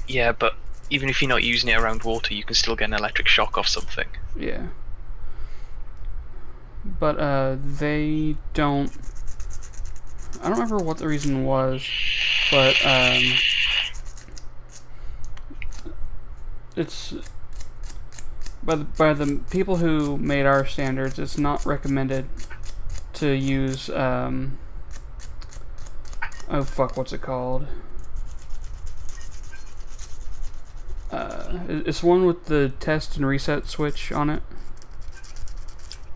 Speaker 2: Yeah, but even if you're not using it around water, you can still get an electric shock off something.
Speaker 1: Yeah. But they don't. I don't remember what the reason was, but it's by the people who made our standards. It's not recommended to use. Oh fuck! What's it called? It's one with the test and reset switch on it.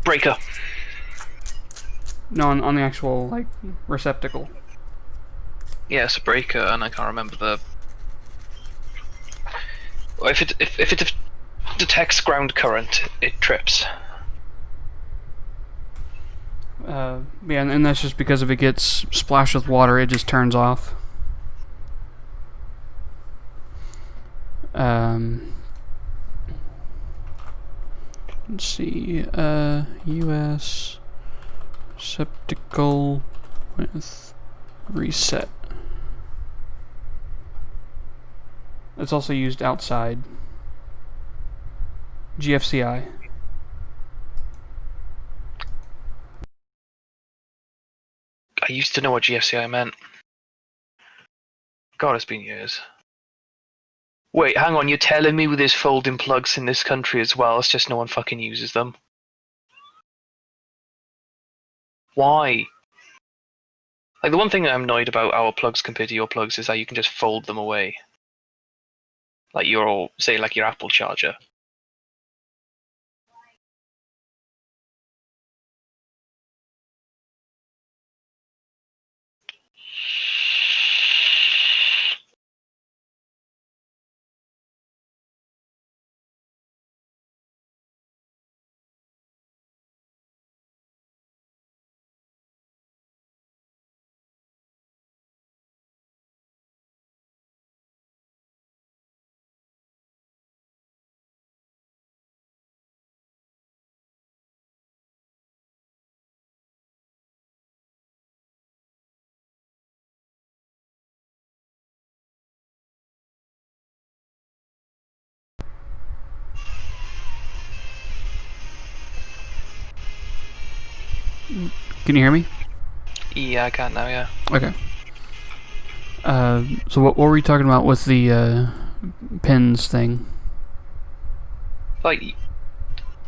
Speaker 2: Breaker.
Speaker 1: No, on the actual like receptacle.
Speaker 2: Yeah, it's a breaker, and I can't remember the. If it detects ground current, it trips.
Speaker 1: Yeah, and that's just because if it gets splashed with water, it just turns off. Let's see. US receptacle with reset. It's also used outside. GFCI.
Speaker 2: I used to know what GFCI meant. God, it's been years. Wait, hang on, you're telling me with there's folding plugs in this country as well, it's just no one fucking uses them? Why? Like, the one thing I'm annoyed about our plugs compared to your plugs is that you can just fold them away. Like say like your Apple charger.
Speaker 1: Can you hear me?
Speaker 2: Yeah, I can now. Yeah.
Speaker 1: Okay. So what were we talking about with the pins thing?
Speaker 2: Like,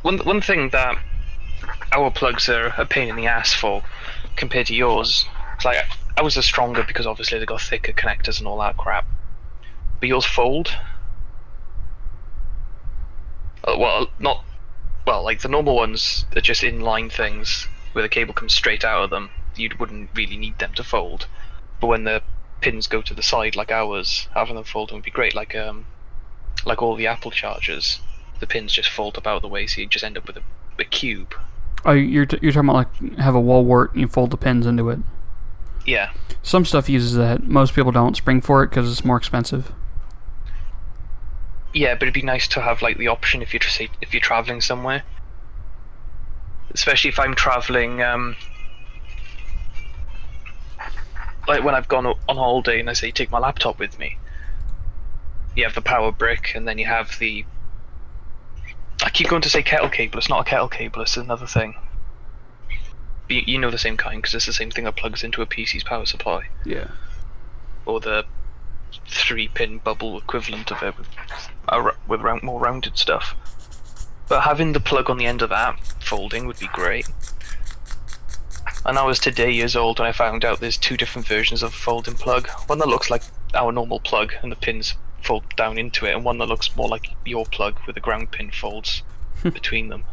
Speaker 2: one thing that our plugs are a pain in the ass for, compared to yours. It's like ours are stronger because obviously they got thicker connectors and all that crap. But yours fold. Well, not well. Like the normal ones are just inline things where the cable comes straight out of them. You wouldn't really need them to fold. But when the pins go to the side like ours, having them fold would be great. Like all the Apple chargers, the pins just fold about the way, so you just end up with a cube.
Speaker 1: Oh, you're talking about like have a wall wart and you fold the pins into it.
Speaker 2: Yeah.
Speaker 1: Some stuff uses that. Most people don't spring for it because it's more expensive.
Speaker 2: Yeah, but it'd be nice to have like the option if you're traveling somewhere. Especially if I'm traveling, like when I've gone on holiday and I say take my laptop with me. You have the power brick, and then you have the. I keep going to say kettle cable. It's not a kettle cable. It's another thing. You know the same kind because it's the same thing that plugs into a PC's power supply.
Speaker 1: Yeah.
Speaker 2: Or the 3-pin bubble equivalent of it with more rounded stuff. But having the plug on the end of that folding would be great. And I was today years old when I found out there's 2 different versions of a folding plug. One that looks like our normal plug and the pins fold down into it, and one that looks more like your plug with the ground pin folds between them.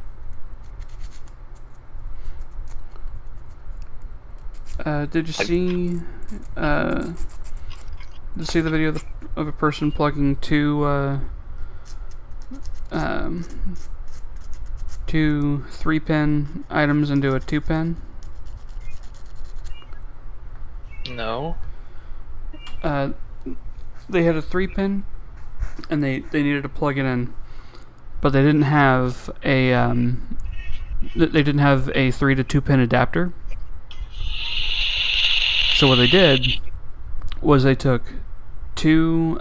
Speaker 1: Did you see the video of a person plugging two 3-pin items into a 2-pin?
Speaker 2: No.
Speaker 1: They had a 3-pin, and they needed to plug it in, but they didn't have a 3 to 2-pin adapter. So what they did was they took 2,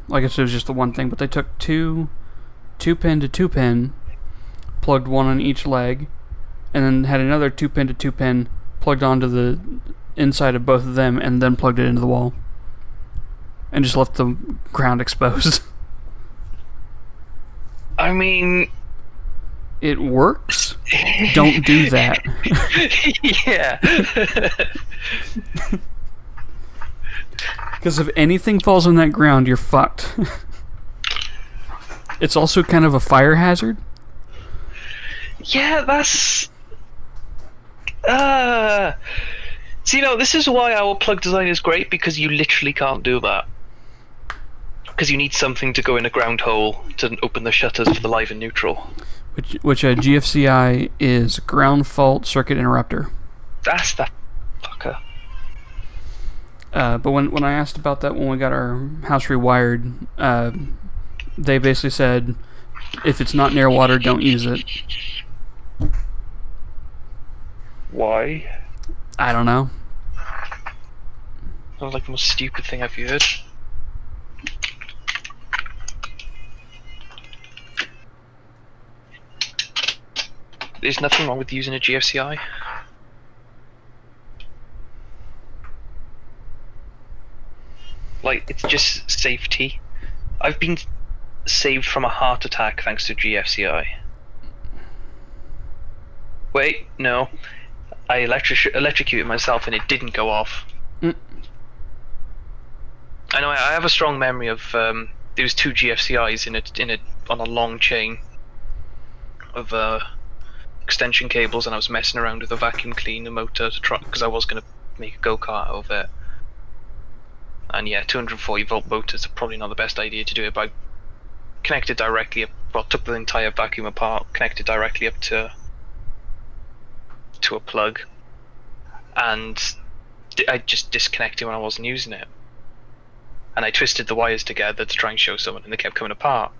Speaker 1: like I said, it was just the one thing, but they took 2-pin to 2-pin, plugged one on each leg, and then had another 2-pin to 2-pin plugged onto the inside of both of them, and then plugged it into the wall. And just left the ground exposed.
Speaker 2: I mean...
Speaker 1: It works. Don't do that.
Speaker 2: Yeah.
Speaker 1: Because if anything falls on that ground, you're fucked. It's also kind of a fire hazard.
Speaker 2: Yeah, that's... So, this is why our plug design is great, because you literally can't do that. Because you need something to go in a ground hole to open the shutters for the live and neutral.
Speaker 1: Which a GFCI is ground fault circuit interrupter.
Speaker 2: That's that fucker.
Speaker 1: But when I asked about that when we got our house rewired, they basically said, if it's not near water, don't use it.
Speaker 2: Why?
Speaker 1: I don't know.
Speaker 2: Sounds like the most stupid thing I've heard. There's nothing wrong with using a GFCI. Like, it's just safety. I've been saved from a heart attack thanks to GFCI. Wait, no. I electrocuted myself and it didn't go off. I know. I have a strong memory of there was 2 GFCIs on a long chain of extension cables, and I was messing around with a vacuum cleaner motor to try, because I was going to make a go-kart out of it. And yeah, 240 volt motors are probably not the best idea to do it, but I connected directly up, well, took the entire vacuum apart, connected directly up to a plug, and I just disconnected when I wasn't using it. And I twisted the wires together to try and show someone, and they kept coming apart.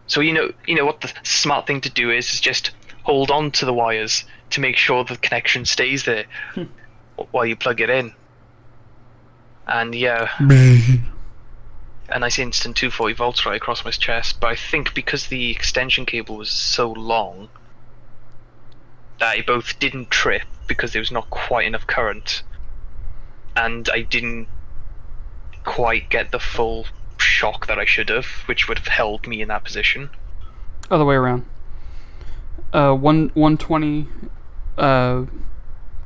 Speaker 2: So you know what the smart thing to do is just hold on to the wires to make sure the connection stays there while you plug it in. And yeah, a nice instant 240 volts right across my chest. But I think because the extension cable was so long, They both didn't trip because there was not quite enough current, and I didn't quite get the full shock that I should have, which would have held me in that position.
Speaker 1: Other way around. 120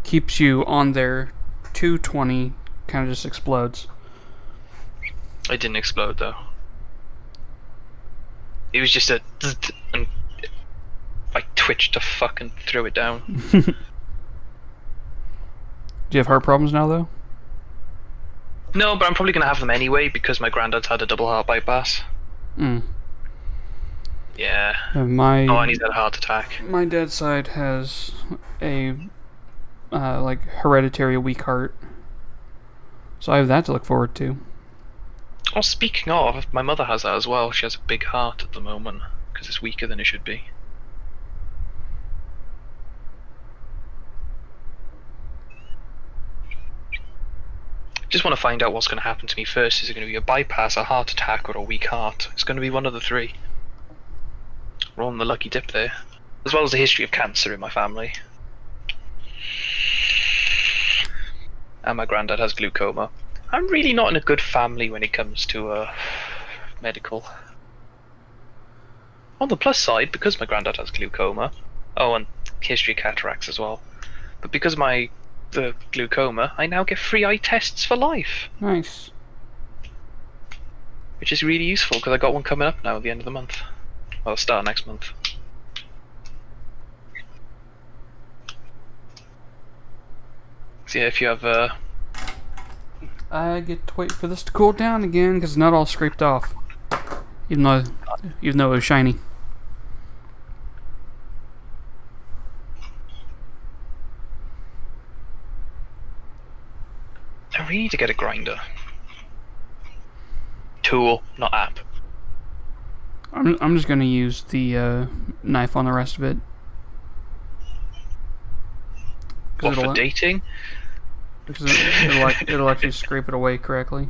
Speaker 1: keeps you on there. 220 kind of just explodes.
Speaker 2: It didn't explode though. It was just a zzz, and I twitched to fucking throw it down.
Speaker 1: Do you have heart problems now, though?
Speaker 2: No, but I'm probably gonna have them anyway because my granddad's had a double heart bypass.
Speaker 1: Mm.
Speaker 2: Yeah.
Speaker 1: And
Speaker 2: he's had a heart attack.
Speaker 1: my dad's side has a like hereditary weak heart, so I have that to look forward to.
Speaker 2: Well, speaking of, my mother has that as well. She has a big heart at the moment because it's weaker than it should be. Just want to find out what's going to happen to me first. Is it going to be a bypass, a heart attack, or a weak heart? It's going to be one of the three. We're on the lucky dip there. As well as a history of cancer in my family. And my granddad has glaucoma. I'm really not in a good family when it comes to medical. On the plus side, because my granddad has glaucoma, and history of cataracts as well, but because of the glaucoma, I now get free eye tests for life.
Speaker 1: Nice.
Speaker 2: Which is really useful because I got one coming up now at the end of the month. Well, start next month. So yeah, if you have
Speaker 1: I get to wait for this to cool down again because it's not all scraped off, even though it was shiny.
Speaker 2: I really need to get a grinder. Tool, not app.
Speaker 1: I'm just gonna use the knife on the rest of it.
Speaker 2: What, for dating?
Speaker 1: Because it'll actually scrape it away correctly.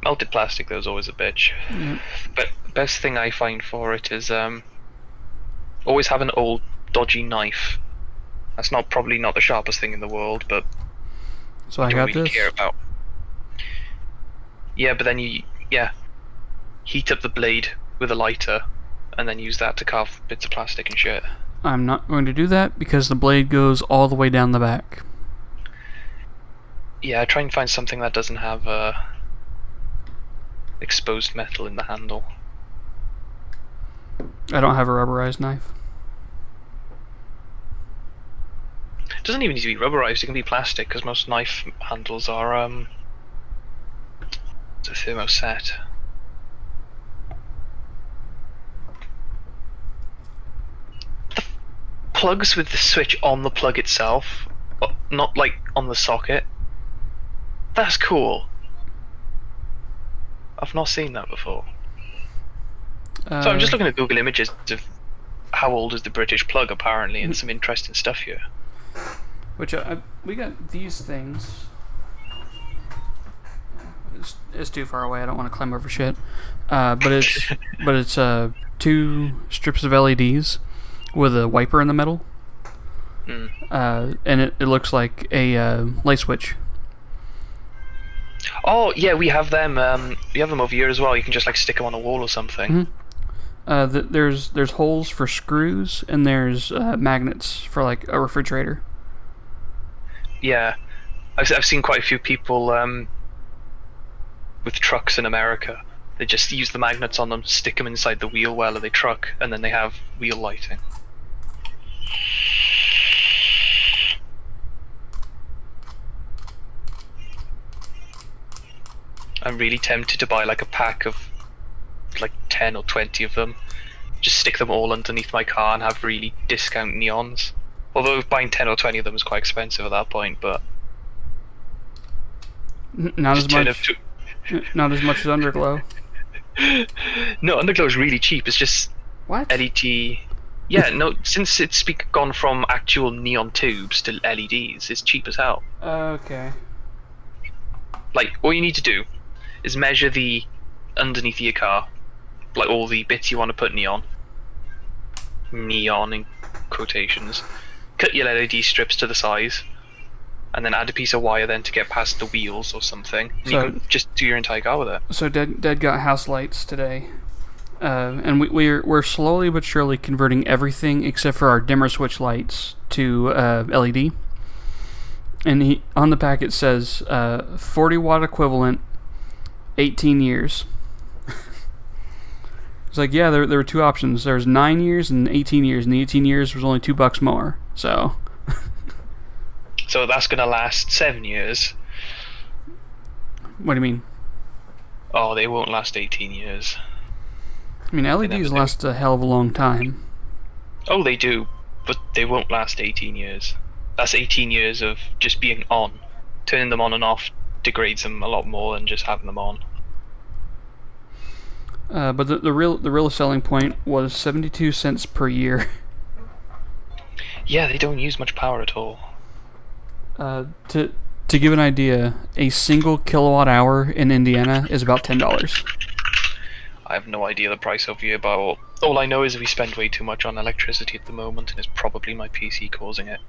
Speaker 2: Melted plastic though is always a bitch.
Speaker 1: Yep.
Speaker 2: But best thing I find for it is always have an old dodgy knife. That's probably not the sharpest thing in the world, but
Speaker 1: so I got
Speaker 2: really
Speaker 1: this.
Speaker 2: Care about. Yeah, but then you heat up the blade with a lighter, and then use that to carve bits of plastic and shit.
Speaker 1: I'm not going to do that because the blade goes all the way down the back.
Speaker 2: Yeah, I try and find something that doesn't have exposed metal in the handle.
Speaker 1: I don't have a rubberized knife.
Speaker 2: It doesn't even need to be rubberized, it can be plastic, because most knife handles are it's a thermoset. The plugs with the switch on the plug itself, not like on the socket. That's cool. I've not seen that before. So I'm just looking at Google Images of how old is the British plug apparently, and some interesting stuff here.
Speaker 1: Which we got these things. It's too far away. I don't want to climb over shit. But it's 2 strips of LEDs with a wiper in the middle. And it looks like a light switch.
Speaker 2: Oh yeah, we have them. We have them over here as well. You can just like stick them on a wall or something.
Speaker 1: There's holes for screws and there's magnets for like a refrigerator.
Speaker 2: Yeah, I've seen quite a few people with trucks in America. They just use the magnets on them, stick them inside the wheel well of the truck, and then they have wheel lighting. I'm really tempted to buy like a pack of like 10 or 20 of them. Just stick them all underneath my car and have really discount neons. Although buying 10 or 20 of them is quite expensive at that point, but
Speaker 1: not as much as Underglow.
Speaker 2: No, Underglow is really cheap. It's just
Speaker 1: What?
Speaker 2: LED. Yeah, no, since it's gone from actual neon tubes to LEDs, it's cheap as hell.
Speaker 1: Okay.
Speaker 2: Like, all you need to do is measure the underneath of your car, like all the bits you want to put neon in quotations. Cut your LED strips to the size, and then add a piece of wire then to get past the wheels or something. And you can just do your entire car with it.
Speaker 1: So Dad got house lights today, and we're slowly but surely converting everything except for our dimmer switch lights to LED. And on the packet says 40 watt equivalent, 18 years. It's like, yeah, there were two options. There was 9 years and 18 years, and the 18 years was only $2 more. So
Speaker 2: that's gonna last 7 years.
Speaker 1: What do you mean?
Speaker 2: Oh, they won't last 18 years.
Speaker 1: I mean, LEDs last a hell of a long time.
Speaker 2: Oh, they do, but they won't last 18 years. That's 18 years of just being on. Turning them on and off degrades them a lot more than just having them on.
Speaker 1: But the real selling point was 72 cents per year.
Speaker 2: Yeah, they don't use much power at all.
Speaker 1: To give an idea, a single kilowatt hour in Indiana is about $10.
Speaker 2: I have no idea the price over here, but all I know is we spend way too much on electricity at the moment, and it's probably my PC causing it.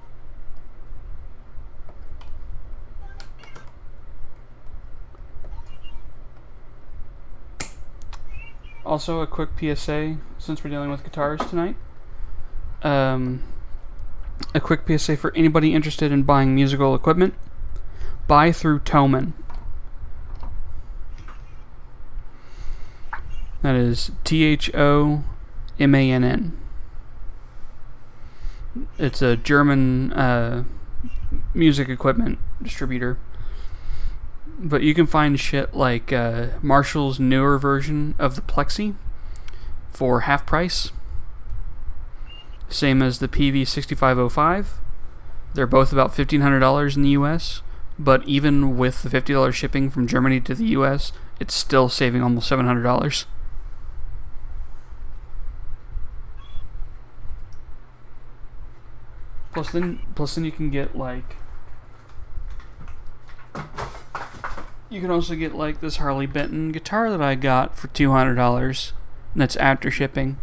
Speaker 1: Also, a quick PSA, since we're dealing with guitars tonight. A quick PSA for anybody interested in buying musical equipment. Buy through Thomann. That is THOMANN. It's a German music equipment distributor. But you can find shit like Marshall's newer version of the Plexi for half price. Same as the PV6505. They're both about $1,500 in the US, but even with the $50 shipping from Germany to the US, it's still saving almost $700. Plus then you can get you can also get this Harley Benton guitar that I got for $200, and that's after shipping.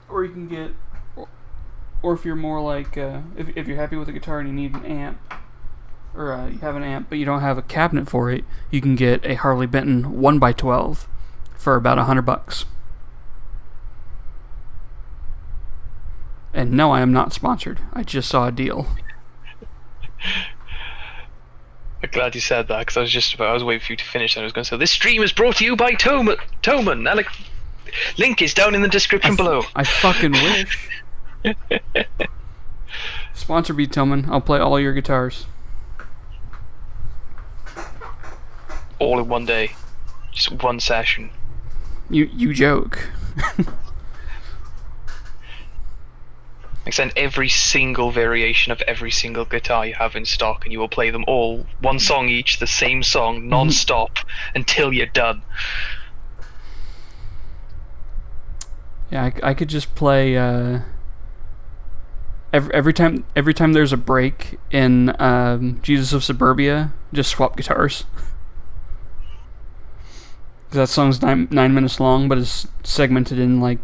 Speaker 1: Or you can get, or if you're more if you're happy with the guitar and you need an amp, or you have an amp but you don't have a cabinet for it, you can get a Harley Benton 1x12 for about $100. And no, I am not sponsored. I just saw a deal.
Speaker 2: I'm glad you said that, because I was waiting for you to finish and I was going to say, this stream is brought to you by Thomann. Link is down in the description below.
Speaker 1: I fucking wish. Sponsor me, Thomann. I'll play all your guitars.
Speaker 2: All in one day. Just one session.
Speaker 1: You joke.
Speaker 2: I send every single variation of every single guitar you have in stock, and you will play them all, one song each, the same song, non-stop, until you're done.
Speaker 1: Yeah, I could just play every time there's a break in Jesus of Suburbia, just swap guitars. That song's 9 minutes long, but it's segmented in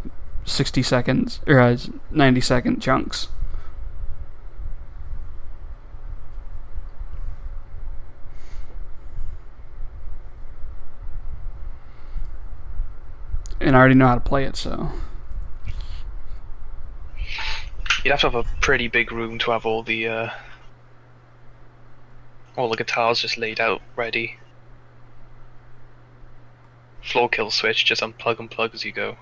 Speaker 1: 60 seconds, or 90-second chunks. And I already know how to play it, so...
Speaker 2: You'd have to have a pretty big room to have all the guitars just laid out, ready. Floor kill switch, just unplug and plug as you go.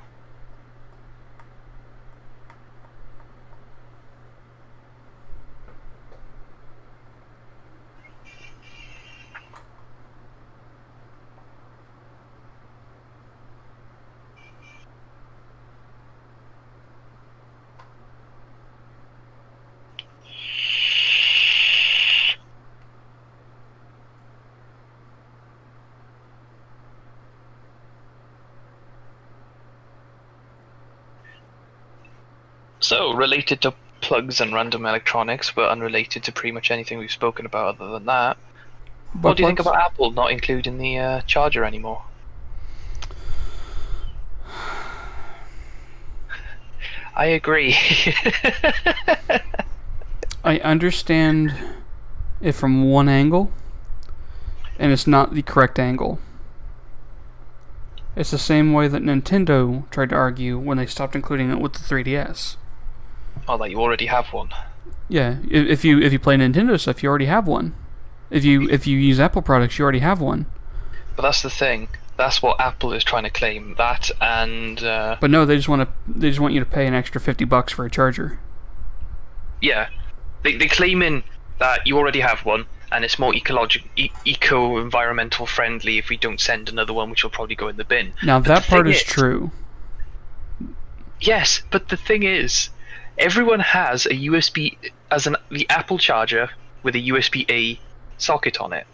Speaker 2: So, related to plugs and random electronics, but unrelated to pretty much anything we've spoken about other than that, What do you think
Speaker 1: parts?
Speaker 2: about Apple not including the charger anymore? I agree.
Speaker 1: I understand it from one angle, and it's not the correct angle. It's the same way that Nintendo tried to argue when they stopped including it with the 3DS.
Speaker 2: Oh, that you already have one.
Speaker 1: Yeah, if you play Nintendo stuff, you already have one. If you use Apple products, you already have one.
Speaker 2: But that's the thing. That's what Apple is trying to claim. That and
Speaker 1: But no, they just want you to pay an extra $50 for a charger.
Speaker 2: yeah, they're claiming that you already have one, and it's more eco-environmental friendly if we don't send another one, which will probably go in the bin.
Speaker 1: Now
Speaker 2: But
Speaker 1: that
Speaker 2: the
Speaker 1: part
Speaker 2: thing
Speaker 1: is true.
Speaker 2: Yes, but the thing is, everyone has a USB the Apple charger with a USB-A socket on it.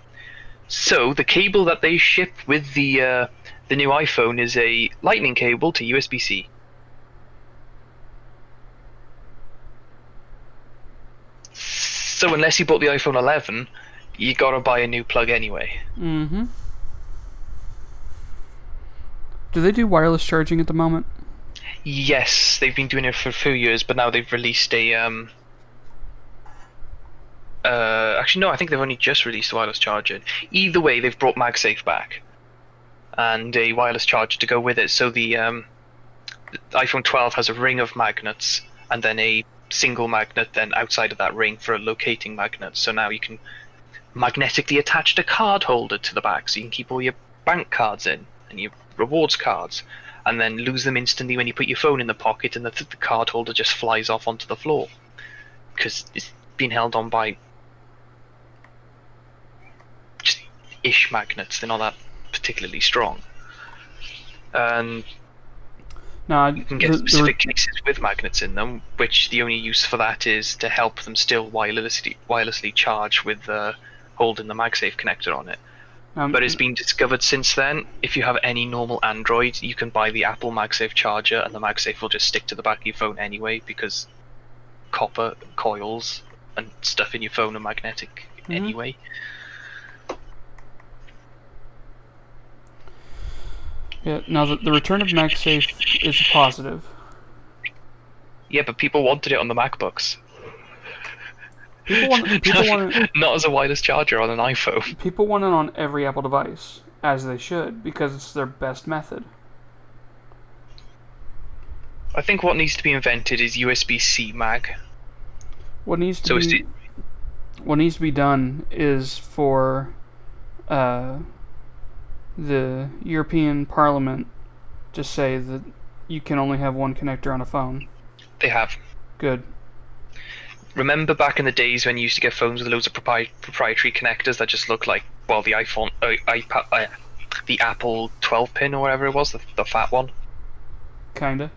Speaker 2: So the cable that they ship with the new iPhone is a Lightning cable to USB-C. So unless you bought the iPhone 11, you gotta buy a new plug anyway.
Speaker 1: Mm-hmm. Do they do wireless charging at the moment?
Speaker 2: Yes, they've been doing it for a few years, but now they've released a actually no, I think they've only just released wireless charging. Either way, they've brought MagSafe back and a wireless charger to go with it. So the iPhone 12 has a ring of magnets and then a single magnet then outside of that ring for a locating magnet. So now you can magnetically attach a card holder to the back, so you can keep all your bank cards in and your rewards cards, and then lose them instantly when you put your phone in the pocket, and the card holder just flies off onto the floor because it's being held on by just ish magnets. They're not that particularly strong, and
Speaker 1: Now,
Speaker 2: you can get specific cases with magnets in them, which the only use for that is to help them still wirelessly charge with holding the MagSafe connector on it. But it's been discovered since then, if you have any normal Android, you can buy the Apple MagSafe charger and the MagSafe will just stick to the back of your phone anyway, because copper coils and stuff in your phone are magnetic anyway.
Speaker 1: Yeah, now the return of MagSafe is a positive.
Speaker 2: Yeah, but people wanted it on the MacBooks.
Speaker 1: People want it,
Speaker 2: not as a wireless charger on an iPhone.
Speaker 1: People want it on every Apple device, as they should, because it's their best method.
Speaker 2: I think what needs to be invented is USB-C mag.
Speaker 1: What needs to be done is for the European Parliament to say that you can only have one connector on a phone.
Speaker 2: They have.
Speaker 1: Good.
Speaker 2: Remember back in the days when you used to get phones with loads of proprietary connectors that just look like, well, the iPad, the Apple 12 pin or whatever it was, the fat one?
Speaker 1: Kinda.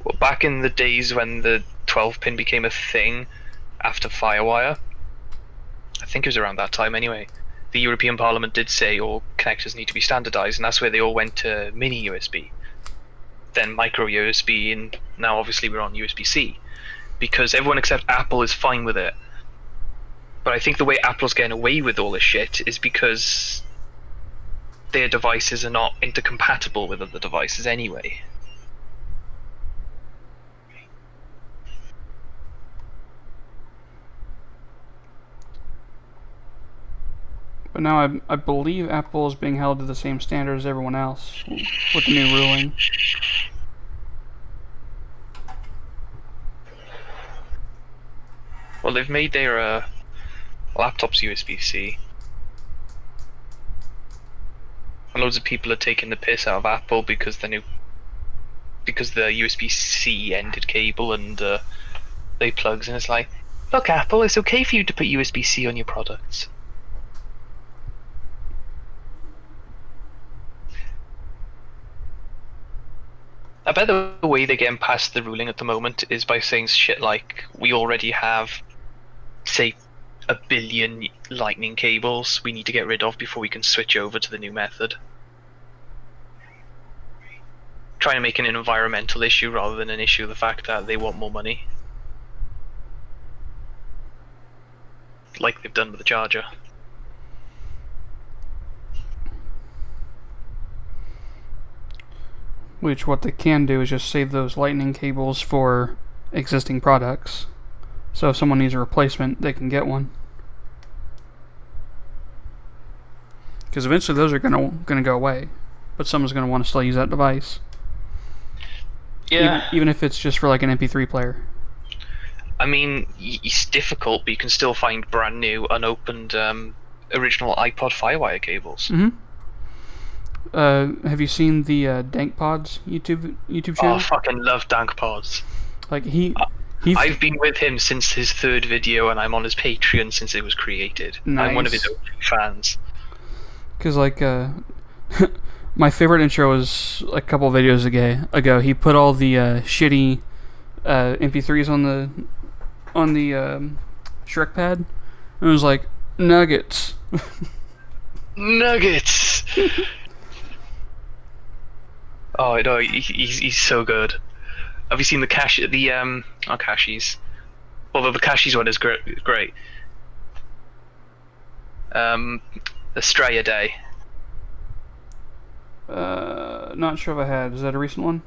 Speaker 2: Well, back in the days when the 12 pin became a thing after FireWire, I think it was around that time anyway, the European Parliament did say all connectors need to be standardized, and that's where they all went to mini USB, then micro USB, and now obviously we're on USB-C. Because everyone except Apple is fine with it. But I think the way Apple's getting away with all this shit is because their devices are not intercompatible with other devices anyway.
Speaker 1: But now I believe Apple is being held to the same standard as everyone else with the new ruling.
Speaker 2: Well, they've made their laptops USB-C. And loads of people are taking the piss out of Apple because the USB-C ended cable and they plugs, and it's like, look, Apple, it's okay for you to put USB-C on your products. I bet the way they're getting past the ruling at the moment is by saying shit like, we already have, say, 1 billion lightning cables we need to get rid of before we can switch over to the new method. Trying to make it an environmental issue rather than an issue of the fact that they want more money. Like they've done with the charger.
Speaker 1: Which what they can do is just save those lightning cables for existing products. So if someone needs a replacement, they can get one. Because eventually those are gonna go away, but someone's gonna want to still use that device.
Speaker 2: Yeah.
Speaker 1: Even if it's just for like an MP3 player.
Speaker 2: I mean, it's difficult, but you can still find brand new, unopened, original iPod Firewire cables.
Speaker 1: Mm-hmm. Have you seen the Dank Pods YouTube channel?
Speaker 2: Oh, I fucking love Dank Pods.
Speaker 1: Like
Speaker 2: I've been with him since his 3rd video, and I'm on his Patreon since it was created.
Speaker 1: Nice.
Speaker 2: I'm one of his fans.
Speaker 1: Because like my favorite intro was a couple videos ago. He put all the shitty MP3s on the Shrek pad, and it was like nuggets.
Speaker 2: Nuggets. Oh no, he's so good. Have you seen the not Cashies? Although the Cashies one is great. Australia Day.
Speaker 1: Not sure if I had. Is that a recent one?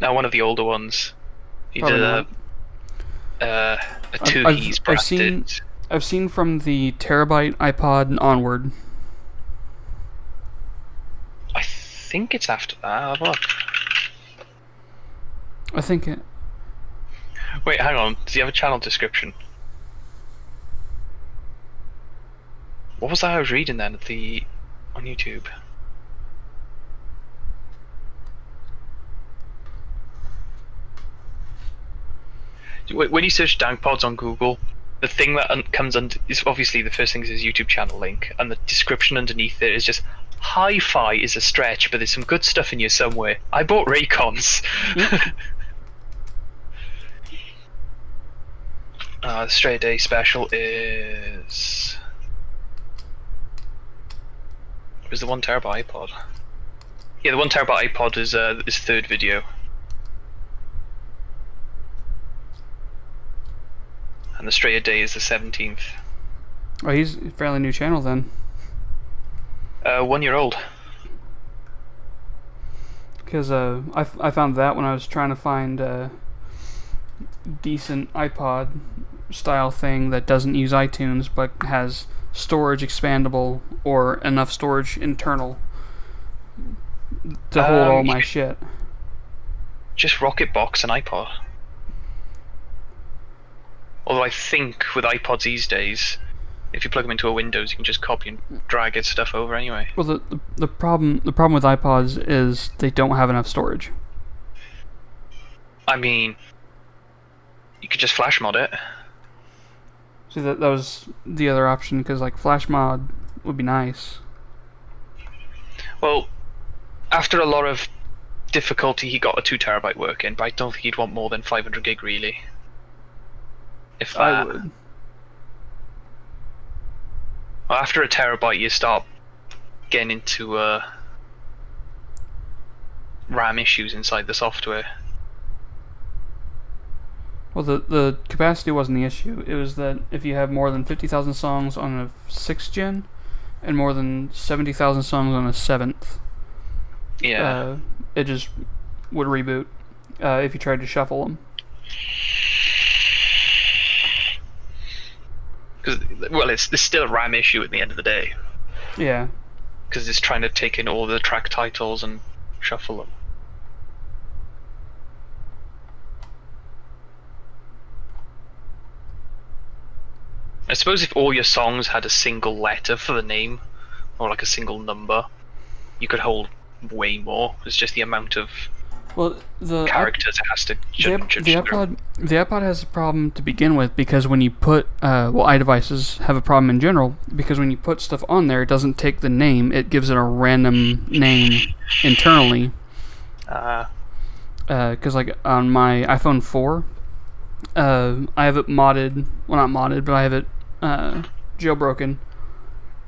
Speaker 2: No, one of the older ones. He
Speaker 1: Probably
Speaker 2: did a Tooheys branded.
Speaker 1: I've seen from the Terabyte iPod and onward.
Speaker 2: I think it's after that. Look.
Speaker 1: I think it.
Speaker 2: Wait, hang on. Does he have a channel description? What was that I was reading then on YouTube? When you search Dank Pods on Google, the thing that comes under is obviously the first thing is his YouTube channel link, and the description underneath it is just hi-fi is a stretch, but there's some good stuff in here somewhere. I bought Raycons. The Straight Day special is the 1 terabyte iPod. Yeah, the 1 terabyte iPod is his 3rd video. And the Straight Day is the 17th.
Speaker 1: Oh, he's a fairly new channel then.
Speaker 2: 1 year old.
Speaker 1: Because I found that when I was trying to find a decent iPod style thing that doesn't use iTunes but has storage expandable or enough storage internal to hold all my shit.
Speaker 2: Just Rocketbox and iPod. Although I think with iPods these days, if you plug them into a Windows, you can just copy and drag its stuff over anyway.
Speaker 1: Well, the problem with iPods is they don't have enough storage.
Speaker 2: I mean, you could just flash mod it.
Speaker 1: See, that was the other option, because like flash mod would be nice.
Speaker 2: Well, after a lot of difficulty, he got a 2 terabyte working, but I don't think he'd want more than 500 gig really. If that.
Speaker 1: I would.
Speaker 2: Well, after a terabyte, you start getting into RAM issues inside the software.
Speaker 1: Well, the capacity wasn't the issue. It was that if you have more than 50,000 songs on a 6th gen and more than 70,000 songs on a 7th,
Speaker 2: yeah,
Speaker 1: it just would reboot if you tried to shuffle them.
Speaker 2: Because, well, it's still a RAM issue at the end of the day.
Speaker 1: Yeah.
Speaker 2: Because it's trying to take in all the track titles and shuffle them. I suppose if all your songs had a single letter for the name, or like a single number, you could hold way more. It's just the amount of characters it has to judge.
Speaker 1: The iPod has a problem to begin with, because when you put iDevices have a problem in general, because when you put stuff on there, it doesn't take the name, it gives it a random name internally. Because like on my iPhone 4, I have it modded, well not modded, but I have it jailbroken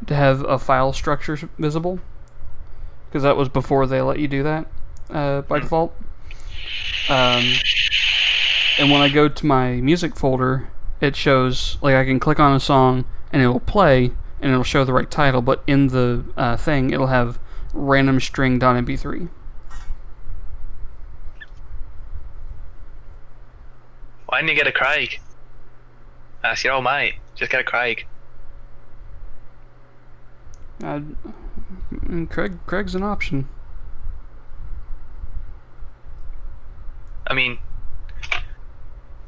Speaker 1: to have a file structure visible, because that was before they let you do that by default. And when I go to my music folder, it shows, like, I can click on a song and it'll play and it'll show the right title, but in the thing it'll have random string.mp3.
Speaker 2: Why didn't you get a Craig? That's your old mate. Just get a Craig.
Speaker 1: Craig's an option.
Speaker 2: I mean,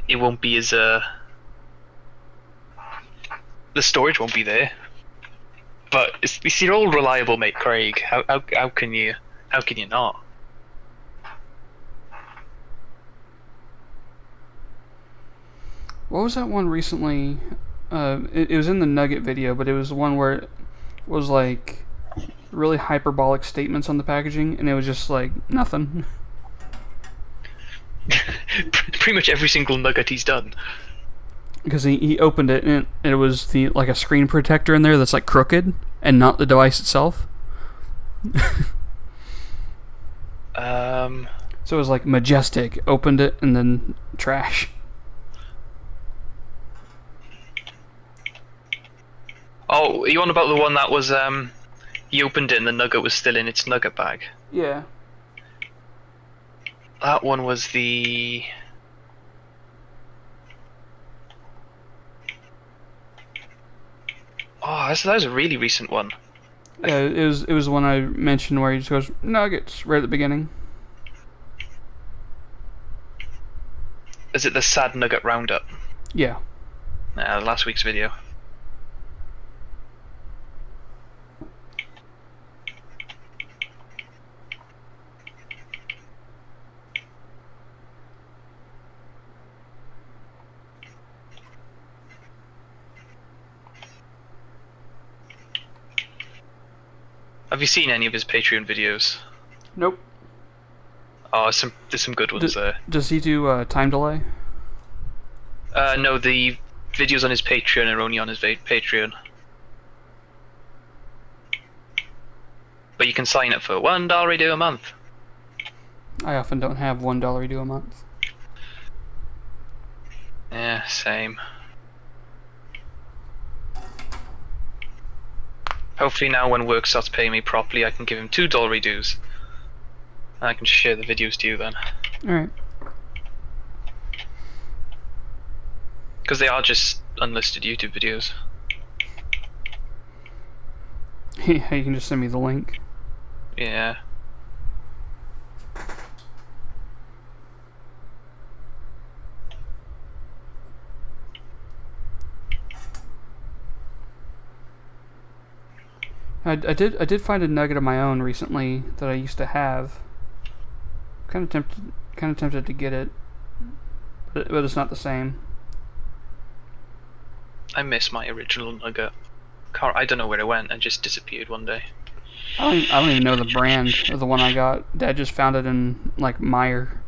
Speaker 2: it won't be as the storage won't be there, but it's your old reliable mate Craig. How can you not?
Speaker 1: What was that one recently? It was in the Nugget video, but it was the one where it was like really hyperbolic statements on the packaging, and it was just like nothing.
Speaker 2: Pretty much every single nugget he's done.
Speaker 1: Because he opened it, and it was like a screen protector in there that's like crooked, and not the device itself. So it was like majestic. Opened it, and then trash.
Speaker 2: Oh, you on about the one that was he opened it and the nugget was still in its nugget bag?
Speaker 1: Yeah.
Speaker 2: That one was the... Oh, that was a really recent one.
Speaker 1: Yeah, it was the one I mentioned where he just goes, nuggets, right at the beginning.
Speaker 2: Is it the Sad Nugget Roundup?
Speaker 1: Yeah.
Speaker 2: Last week's video. Have you seen any of his Patreon videos?
Speaker 1: Nope.
Speaker 2: Oh, there's some good ones there.
Speaker 1: Does he do time delay?
Speaker 2: No, the videos on his Patreon are only on his Patreon. But you can sign up for $1 redo a month.
Speaker 1: I often don't have $1 redo a month.
Speaker 2: Yeah, same. Hopefully now when work starts paying me properly, I can give him $2 redos. And I can just share the videos to you then.
Speaker 1: Alright.
Speaker 2: Because they are just unlisted YouTube videos.
Speaker 1: Yeah, you can just send me the link.
Speaker 2: Yeah.
Speaker 1: I did find a nugget of my own recently that I used to have. Kind of tempted to get it, but it's not the same.
Speaker 2: I miss my original nugget. I don't know where it went and just disappeared one day.
Speaker 1: I don't even know the brand of the one I got. Dad just found it in like Meyer.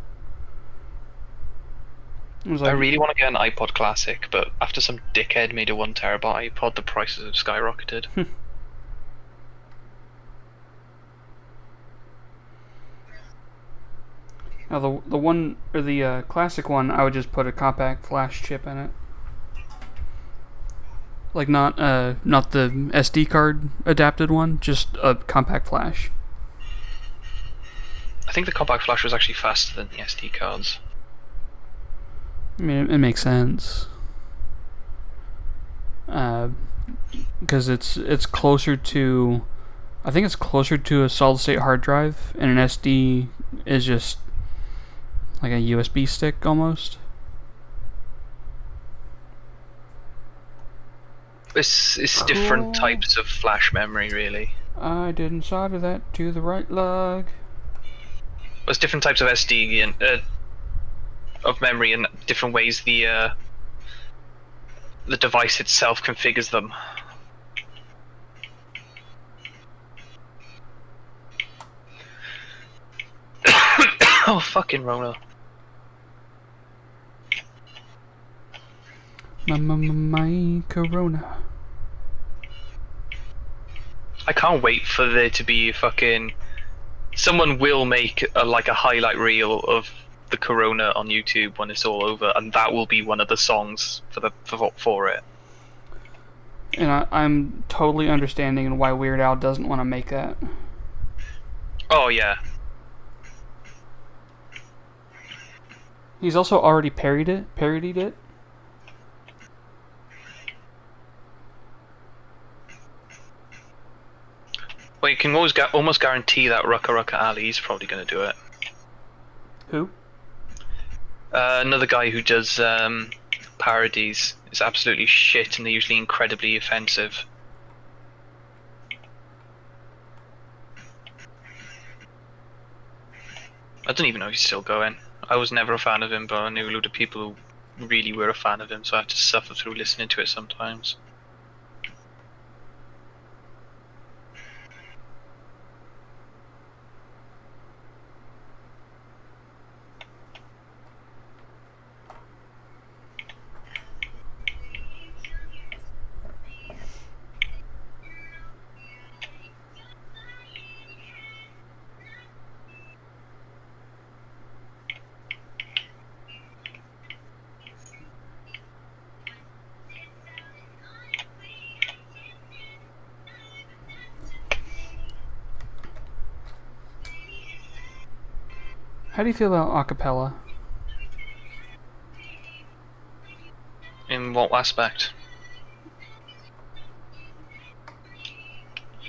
Speaker 2: I really want to get an iPod Classic, but after some dickhead made a 1 terabyte iPod, the prices have skyrocketed.
Speaker 1: Now the one or the classic one, I would just put a compact flash chip in it, like not the SD card adapted one, just a compact flash.
Speaker 2: I think the compact flash was actually faster than the SD cards.
Speaker 1: I mean, it makes sense, because it's closer to, I think it's closer to a solid state hard drive, and an SD is just like a USB stick almost.
Speaker 2: It's cool. Different types of flash memory, really.
Speaker 1: I didn't solder that to the right lug.
Speaker 2: There's different types of SD and of memory, and different ways the device itself configures them. Oh, fucking Rona.
Speaker 1: My corona.
Speaker 2: I can't wait for there to be fucking... Someone will make like a highlight reel of the Corona on YouTube when it's all over, and that will be one of the songs for it.
Speaker 1: And I'm totally understanding why Weird Al doesn't want to make that.
Speaker 2: Oh yeah.
Speaker 1: He's also already parodied it.
Speaker 2: Well, you can almost guarantee that Rucka Rucka Ali's probably going to do it.
Speaker 1: Who?
Speaker 2: Another guy who does parodies. Is absolutely shit, and they're usually incredibly offensive. I don't even know if he's still going. I was never a fan of him, but I knew a load of people who really were a fan of him, so I had to suffer through listening to it sometimes.
Speaker 1: How do you feel about acapella?
Speaker 2: In what aspect?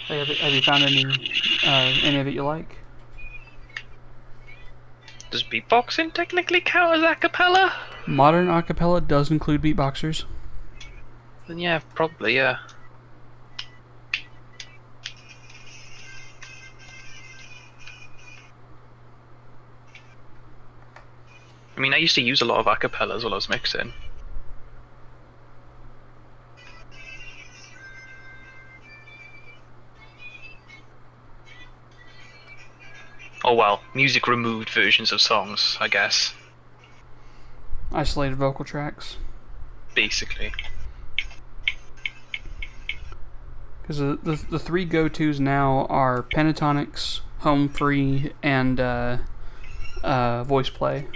Speaker 1: Have you found any of it you like?
Speaker 2: Does beatboxing technically count as acapella?
Speaker 1: Modern acapella does include beatboxers.
Speaker 2: Then yeah, probably, yeah. I mean, I used to use a lot of acapellas while I was mixing. Oh well, music removed versions of songs, I guess.
Speaker 1: Isolated vocal tracks.
Speaker 2: Basically.
Speaker 1: Because the three go-tos now are pentatonics, home free, and voice play.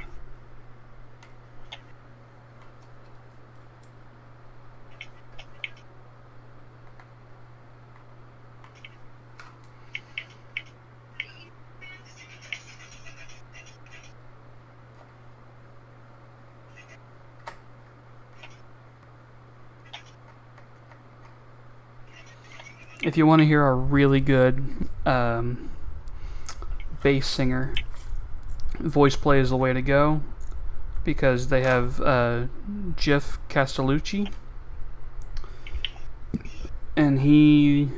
Speaker 1: If you want to hear a really good bass singer, voice play is the way to go, because they have Jeff Castellucci, and he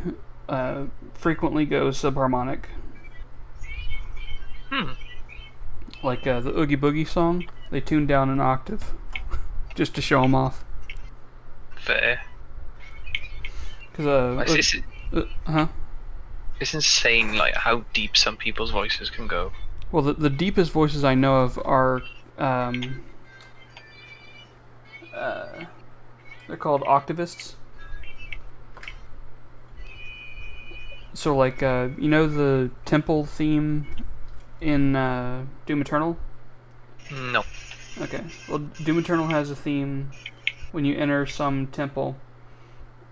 Speaker 1: frequently goes subharmonic. Like the Oogie Boogie song, they tuned down an octave just to show him off.
Speaker 2: Fair.
Speaker 1: Because
Speaker 2: It's insane, like how deep some people's voices can go.
Speaker 1: Well, the deepest voices I know of are they're called octavists. So like you know the temple theme in Doom Eternal?
Speaker 2: No.
Speaker 1: Okay. Well, Doom Eternal has a theme when you enter some temple.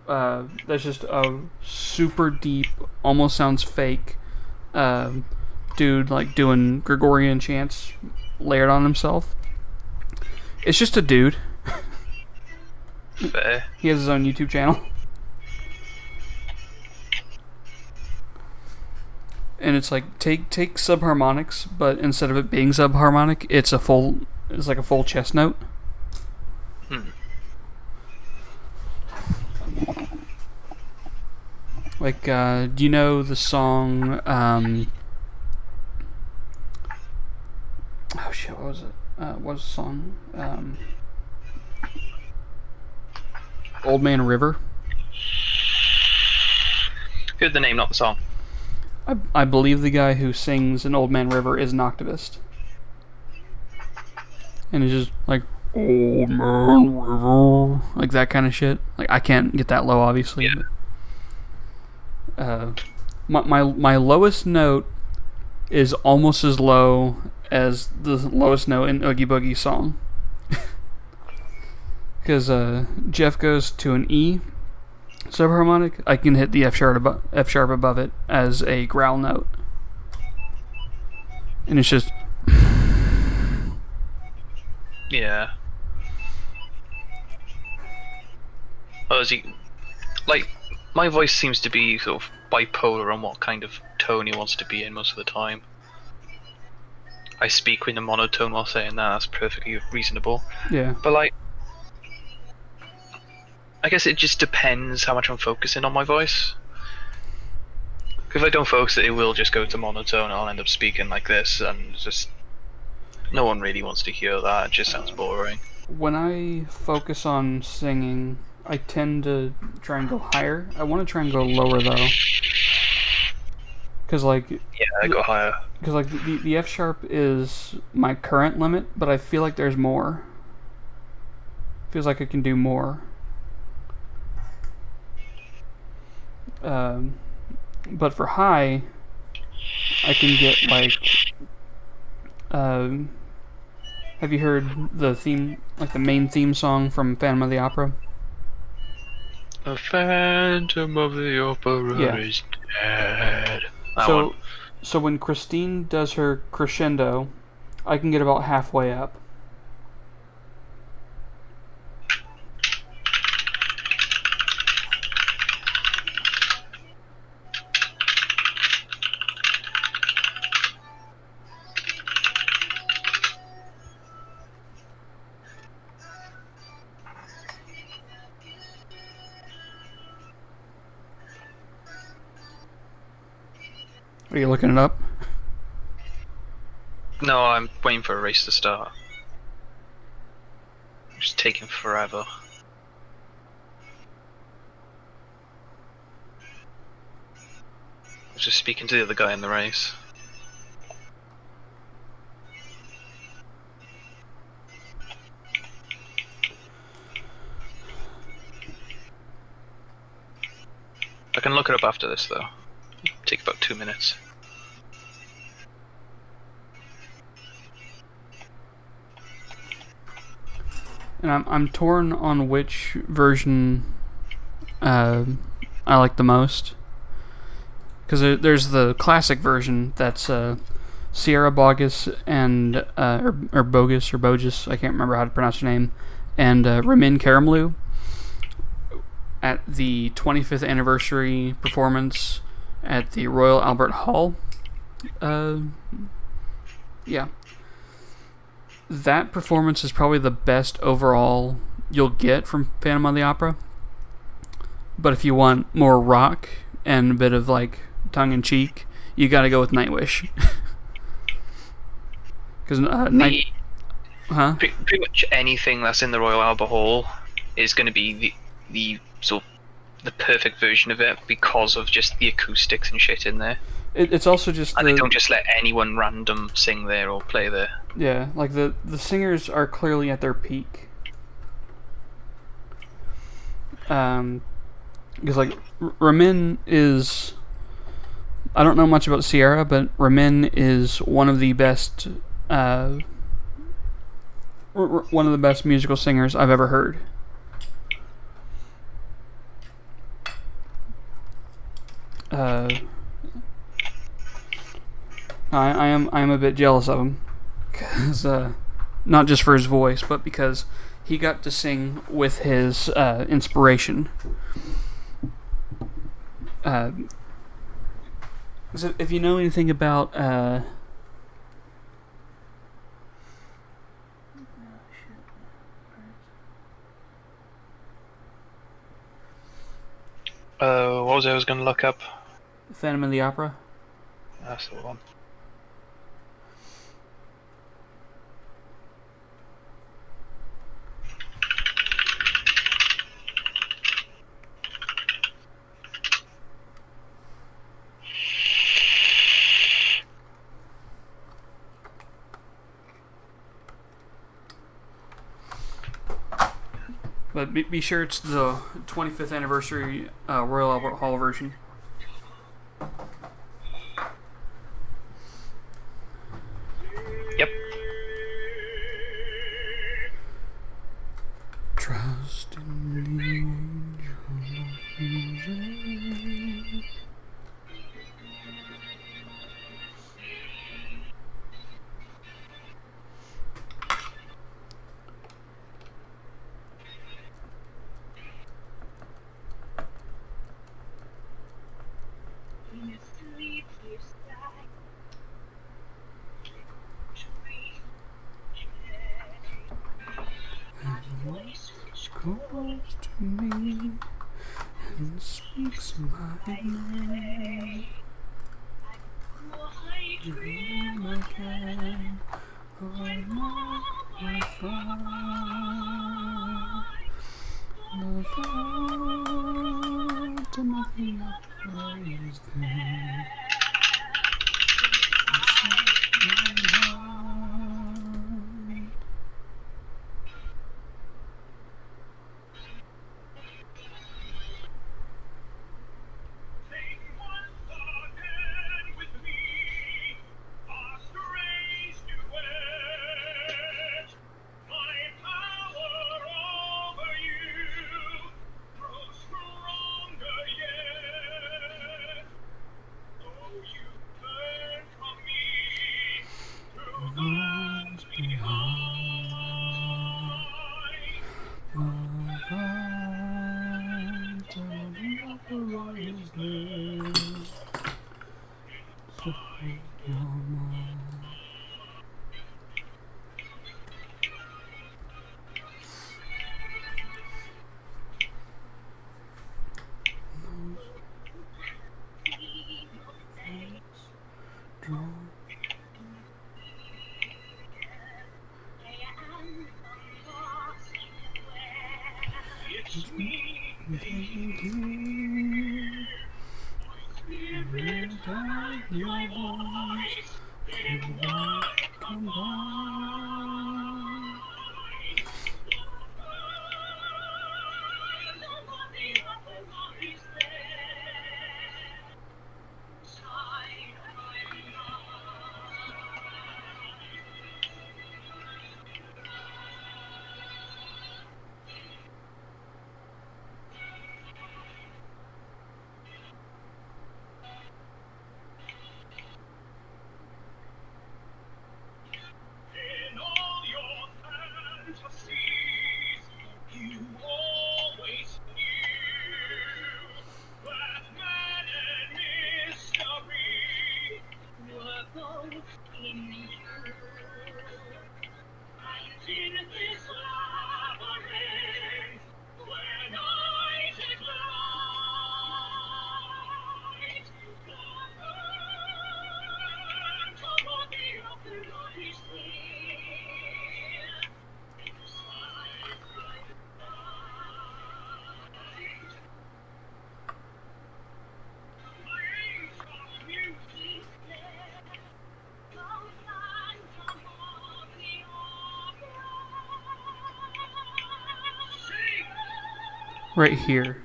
Speaker 1: That's just a super deep, almost sounds fake, dude like doing Gregorian chants layered on himself. It's just a dude.
Speaker 2: Fair.
Speaker 1: He has his own YouTube channel. And it's like take subharmonics, but instead of it being subharmonic, it's like a full chest note. Like, do you know the song, oh shit, what was it? What was the song? Old Man River?
Speaker 2: Heard the name, not the song.
Speaker 1: I believe the guy who sings in Old Man River is an octavist. And it's just like, Old Man River, like that kind of shit. Like, I can't get that low, obviously.
Speaker 2: Yeah.
Speaker 1: But, my lowest note is almost as low as the lowest note in Oogie Boogie song. Because Jeff goes to an E subharmonic, I can hit the F sharp above it as a growl note. And it's just...
Speaker 2: Yeah. Oh, is he like my voice seems to be sort of bipolar on what kind of tone he wants to be in most of the time. I speak in a monotone while saying that. That's perfectly reasonable.
Speaker 1: Yeah.
Speaker 2: But like, I guess it just depends how much I'm focusing on my voice. If I don't focus it will just go to monotone and I'll end up speaking like this, and just no one really wants to hear that. It just sounds boring.
Speaker 1: When I focus on singing, I tend to try and go higher. I want to try and go lower though, because like,
Speaker 2: Yeah, I go higher.
Speaker 1: because like the F sharp is my current limit, but I feel like there's more. Feels like I can do more. But for high, I can get like. Have you heard the theme, like the main theme song from Phantom of the Opera?
Speaker 2: The Phantom of the Opera is dead. That one.
Speaker 1: So when Christine does her crescendo, I can get about halfway up. Are you looking it up?
Speaker 2: No, I'm waiting for a race to start. It's just taking forever. I was just speaking to the other guy in the race. I can look it up after this though. It'll take about 2 minutes.
Speaker 1: And I'm torn on which version I like the most. Because there's the classic version that's Sierra Bogus and or Bogus or Bogus, I can't remember how to pronounce her name, and Ramin Karimloo at the 25th anniversary performance at the Royal Albert Hall. Yeah. That performance is probably the best overall you'll get from Phantom of the Opera. But if you want more rock and a bit of like tongue-in-cheek, you gotta go with Nightwish. Because
Speaker 2: pretty much anything that's in the Royal Albert Hall is going to be the sort of the perfect version of it because of just the acoustics and shit in there.
Speaker 1: It's also just
Speaker 2: and they don't just let anyone random sing there or play there.
Speaker 1: Yeah, like the singers are clearly at their peak. Because like Ramin is, I don't know much about Sierra, but Ramin is one of the best musical singers I've ever heard. I am a bit jealous of him, because not just for his voice, but because he got to sing with his inspiration. So if you know anything about
Speaker 2: what was I was going to look up?
Speaker 1: Phantom of the Opera.
Speaker 2: That's the one.
Speaker 1: But be sure it's the 25th anniversary Royal Albert Hall version.
Speaker 2: Yep.
Speaker 1: Trust in the angels. calls to me and speaks my name. Dream again of my friend. The ultimate praise them. Right here.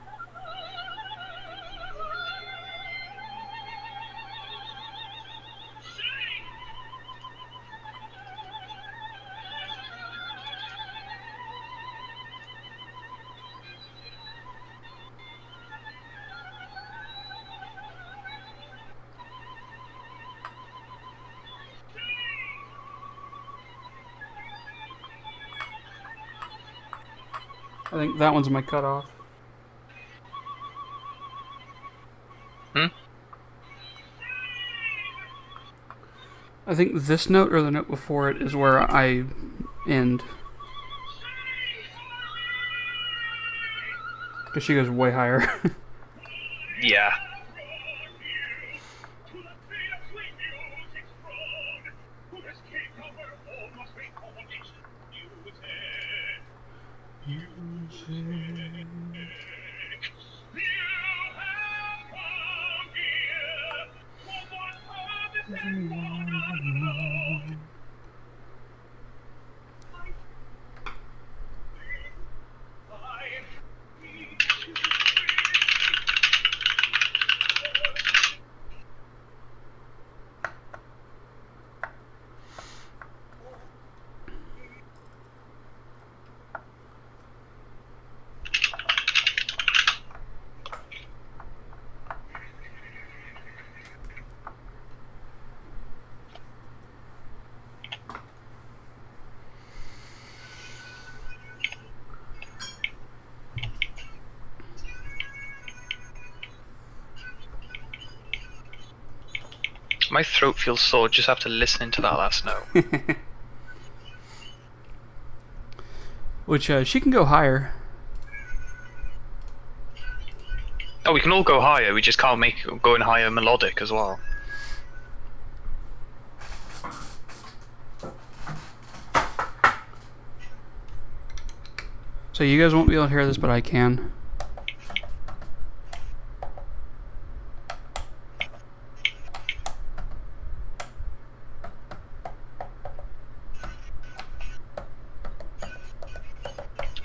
Speaker 1: I think that one's my cutoff. I think this note or the note before it is where I end. Because she goes way higher.
Speaker 2: Yeah. My throat feels sore just after listening to that last note.
Speaker 1: Which, she can go higher.
Speaker 2: Oh, we can all go higher. We just can't make going higher melodic as well.
Speaker 1: So you guys won't be able to hear this, but I can.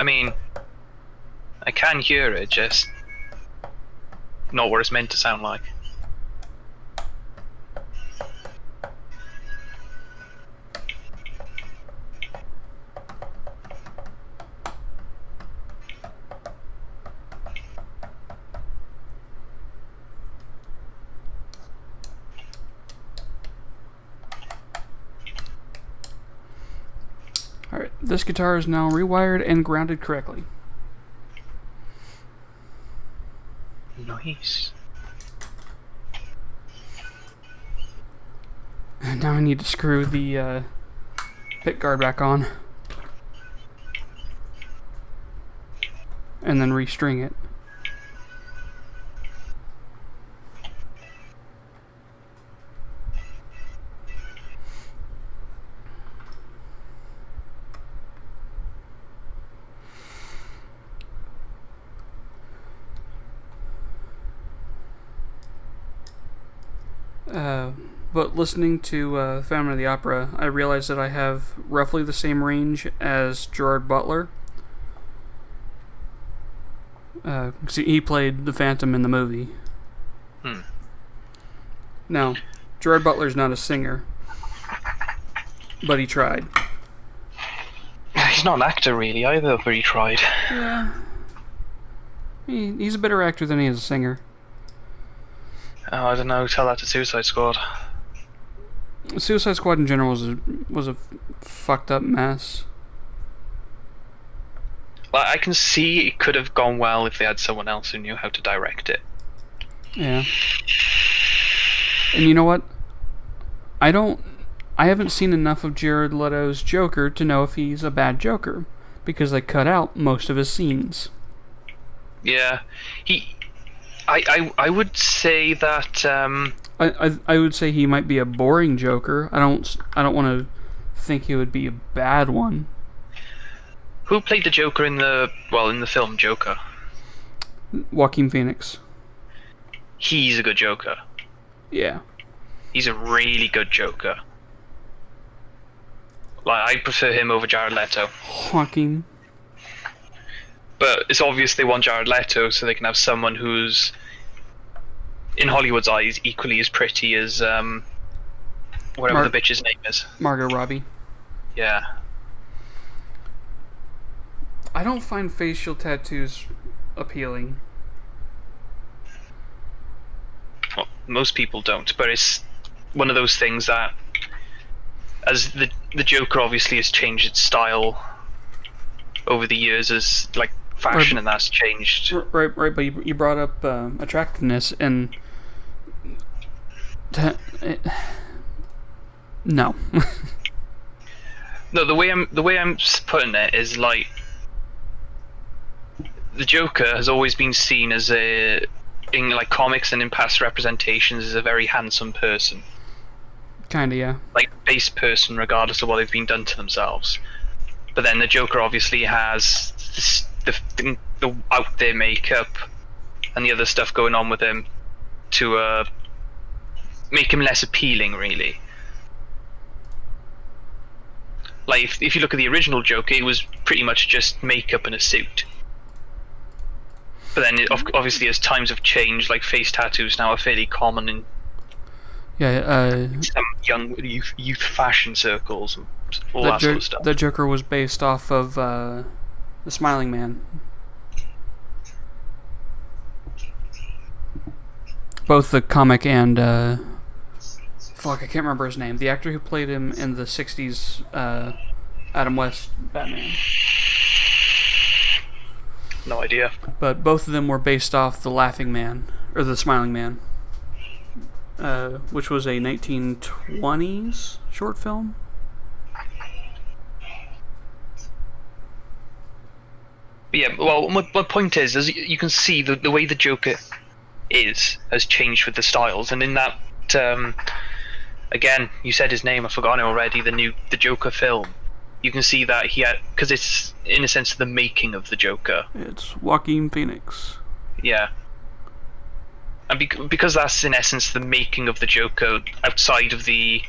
Speaker 2: I mean, I can hear it, just not what it's meant to sound like.
Speaker 1: Alright, this guitar is now rewired and grounded correctly.
Speaker 2: Nice.
Speaker 1: And now I need to screw the pick guard back on. And then restring it. But listening to Phantom of the Opera, I realized that I have roughly the same range as Gerard Butler. 'Cause he played the Phantom in the movie. Now, Gerard Butler's not a singer, but he tried.
Speaker 2: He's not an actor really either, but he tried.
Speaker 1: Yeah. He's a better actor than he is a singer.
Speaker 2: Oh, I don't know. Tell that to Suicide Squad.
Speaker 1: Suicide Squad in general was a fucked up mess.
Speaker 2: Like, I can see it could have gone well if they had someone else who knew how to direct it.
Speaker 1: Yeah. And you know what? I haven't seen enough of Jared Leto's Joker to know if he's a bad Joker, because they cut out most of his scenes.
Speaker 2: Yeah, I would say that.
Speaker 1: I would say he might be a boring Joker. I don't want to think he would be a bad one.
Speaker 2: Who played the Joker in the film Joker?
Speaker 1: Joaquin Phoenix.
Speaker 2: He's a good Joker.
Speaker 1: Yeah.
Speaker 2: He's a really good Joker. Like, I prefer him over Jared Leto.
Speaker 1: Joaquin.
Speaker 2: But it's obvious they want Jared Leto so they can have someone who's, in Hollywood's eyes, equally as pretty as whatever the bitch's name is.
Speaker 1: Margot Robbie.
Speaker 2: Yeah.
Speaker 1: I don't find facial tattoos appealing.
Speaker 2: Well, most people don't, but it's one of those things that, as the Joker obviously has changed its style over the years, as like fashion and that's changed.
Speaker 1: Right. But you brought up attractiveness and no.
Speaker 2: No, the way I'm putting it is like, the Joker has always been seen as in like comics and in past representations as a very handsome person.
Speaker 1: Kinda, yeah.
Speaker 2: Like base person, regardless of what they've been done to themselves. But then the Joker obviously has the out there makeup and the other stuff going on with him to make him less appealing, really. Like if you look at the original Joker, it was pretty much just makeup and a suit. But then obviously as times have changed, like face tattoos now are fairly common in some young youth fashion circles and all that sort of stuff.
Speaker 1: The Joker was based off of the Smiling Man. Both the comic and fuck, I can't remember his name. The actor who played him in the '60s Adam West Batman.
Speaker 2: No idea.
Speaker 1: But both of them were based off the Laughing Man or the Smiling Man, which was a 1920s short film.
Speaker 2: Yeah, well, my point is you can see the way the Joker has changed with the styles, and in that, again, you said his name, I've forgotten it already. The Joker film. You can see that he had, because it's in a sense the making of the Joker.
Speaker 1: It's Joaquin Phoenix.
Speaker 2: Yeah. And because that's in essence the making of the Joker outside of the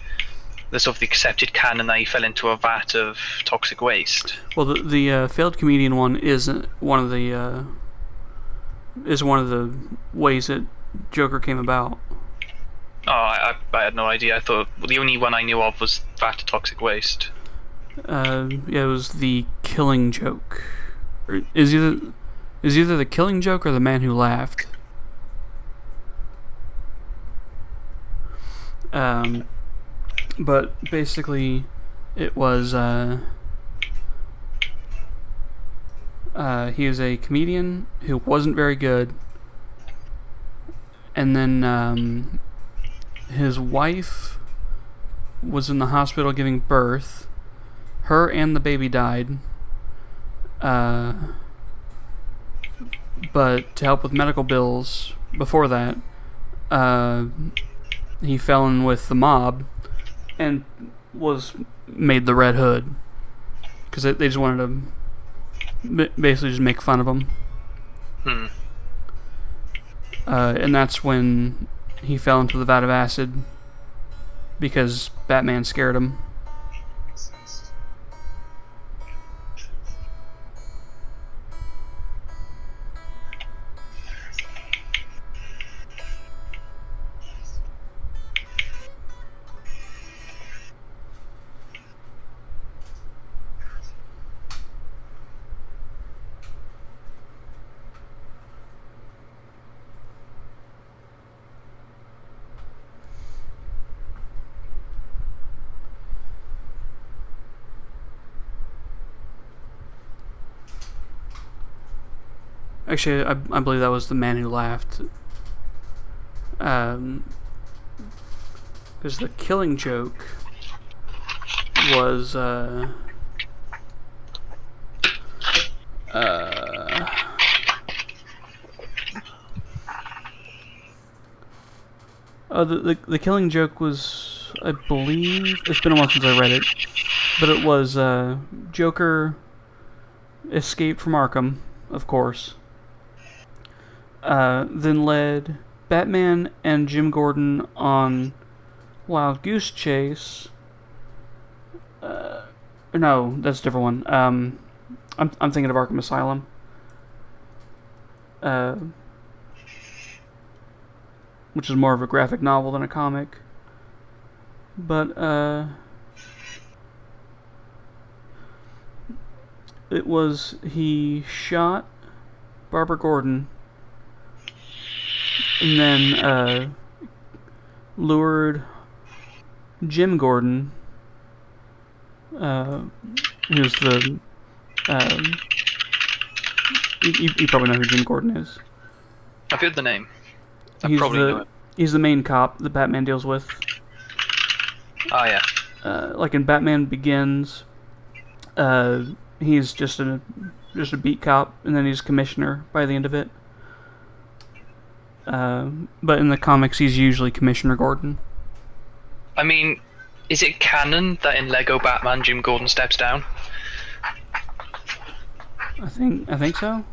Speaker 2: sort of the accepted canon, that he fell into a vat of toxic waste.
Speaker 1: Well, the failed comedian one is one of the ways that Joker came about.
Speaker 2: Oh, I had no idea. I thought the only one I knew of was vat of toxic waste.
Speaker 1: Yeah, it was the Killing Joke. Is either the Killing Joke or the Man Who Laughed. But basically, it was he was a comedian who wasn't very good, and then his wife was in the hospital giving birth. Her and the baby died. But to help with medical bills before that, he fell in with the mob and was made the Red Hood because they just wanted to basically just make fun of him. And that's when he fell into the vat of acid because Batman scared him. Actually, I believe that was the Man Who Laughed. Because the Killing Joke was the Killing Joke was, I believe, it's been a while since I read it, but it was Joker escaped from Arkham, of course. Then led Batman and Jim Gordon on Wild Goose Chase. No, that's a different one. I'm thinking of Arkham Asylum. Which is more of a graphic novel than a comic. But it was, he shot Barbara Gordon and then lured Jim Gordon, who's the you probably know who Jim Gordon is.
Speaker 2: I've heard the name. I probably know it.
Speaker 1: He's the main cop that Batman deals with.
Speaker 2: Oh yeah.
Speaker 1: Like in Batman Begins, he's just a beat cop, and then he's commissioner by the end of it. But in the comics, he's usually Commissioner Gordon.
Speaker 2: I mean, is it canon that in Lego Batman Jim Gordon steps down?
Speaker 1: I think so.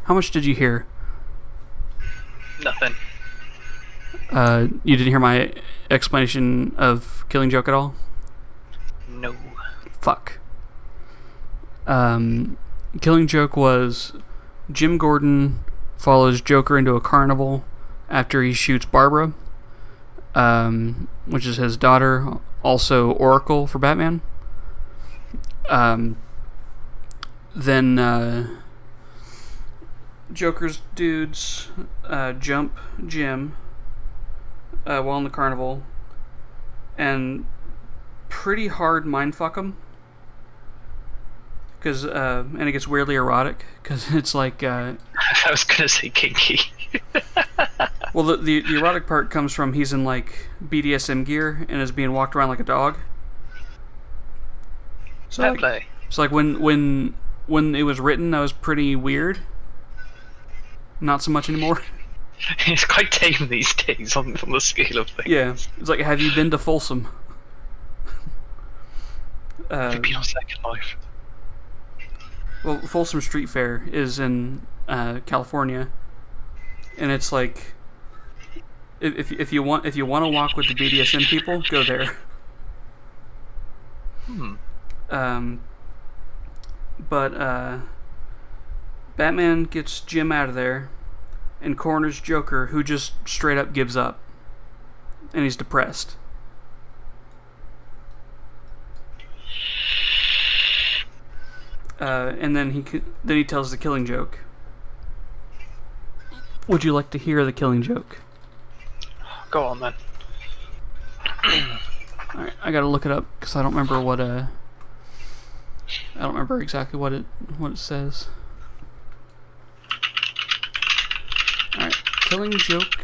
Speaker 1: How much did you hear?
Speaker 2: Nothing.
Speaker 1: You didn't hear my explanation of Killing Joke at all?
Speaker 2: No.
Speaker 1: Fuck. Killing Joke was Jim Gordon follows Joker into a carnival after he shoots Barbara, which is his daughter, also Oracle for Batman. Then Joker's dudes jump Jim while in the carnival and pretty hard mindfuck him. Cause, and it gets weirdly erotic because it's like.
Speaker 2: I was gonna say kinky.
Speaker 1: Well, the erotic part comes from he's in like BDSM gear and is being walked around like a dog. So like when it was written, that was pretty weird. Not so much anymore.
Speaker 2: It's quite tame these days on the scale of things.
Speaker 1: Yeah, it's like, have you been to Folsom?
Speaker 2: Have you been on Second Life?
Speaker 1: Well, Folsom Street Fair is in California, and it's like if you want to walk with the BDSM people, go there. But Batman gets Jim out of there and corners Joker, who just straight up gives up, and he's depressed. And then he tells the Killing Joke. Would you like to hear the Killing Joke?
Speaker 2: Go on then.
Speaker 1: Alright, I gotta look it up because I don't remember what I don't remember exactly what it says. Alright, Killing Joke.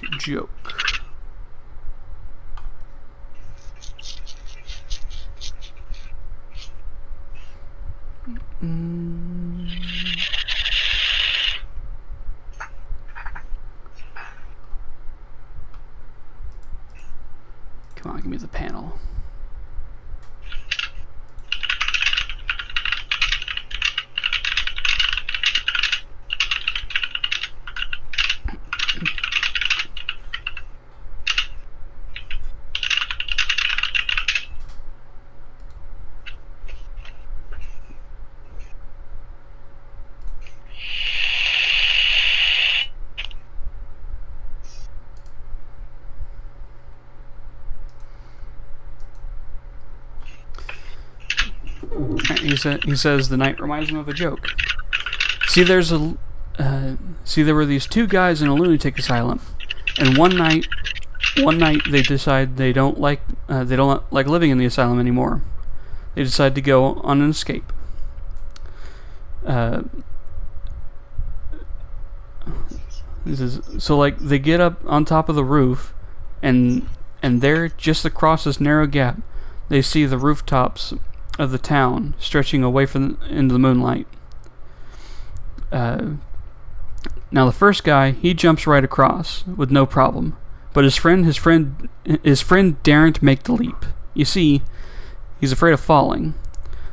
Speaker 1: Come on, give me the panel. He says the night reminds him of a joke. There were these two guys in a lunatic asylum, and one night they decide they don't like living in the asylum anymore. They decide to go on an escape. They get up on top of the roof, and there, just across this narrow gap, they see the rooftops of the town stretching away into the moonlight. Now the first guy, he jumps right across with no problem, but his friend daren't make the leap. You see, he's afraid of falling.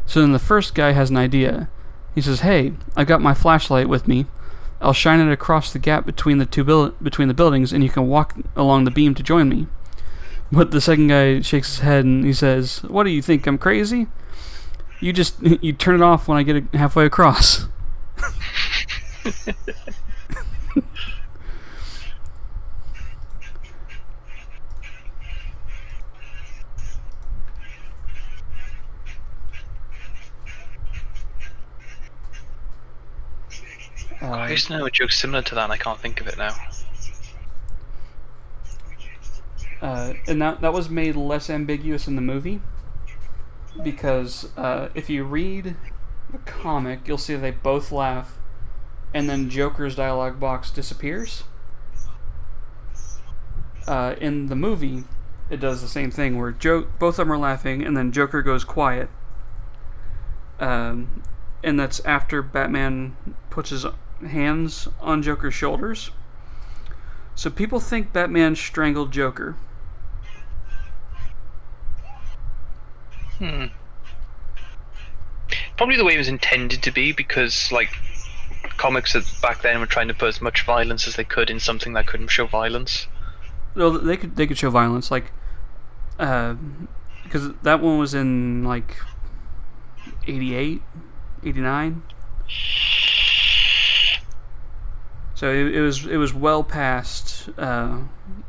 Speaker 1: So then the first guy has an idea. He says, "Hey, I've got my flashlight with me. I'll shine it across the gap between the buildings, and you can walk along the beam to join me." But the second guy shakes his head and he says, "What do you think? I'm crazy? You turn it off when I get halfway across."
Speaker 2: I used to know a joke similar to that, and I can't think of it now.
Speaker 1: And that was made less ambiguous in the movie, because if you read the comic, you'll see they both laugh, and then Joker's dialogue box disappears. In the movie, it does the same thing, where both of them are laughing, and then Joker goes quiet. And that's after Batman puts his hands on Joker's shoulders. So people think Batman strangled Joker.
Speaker 2: Probably the way it was intended to be, because, like, comics back then were trying to put as much violence as they could in something that couldn't show violence.
Speaker 1: Well, they could show violence, like, because that one was in like 88, 89. So it was well past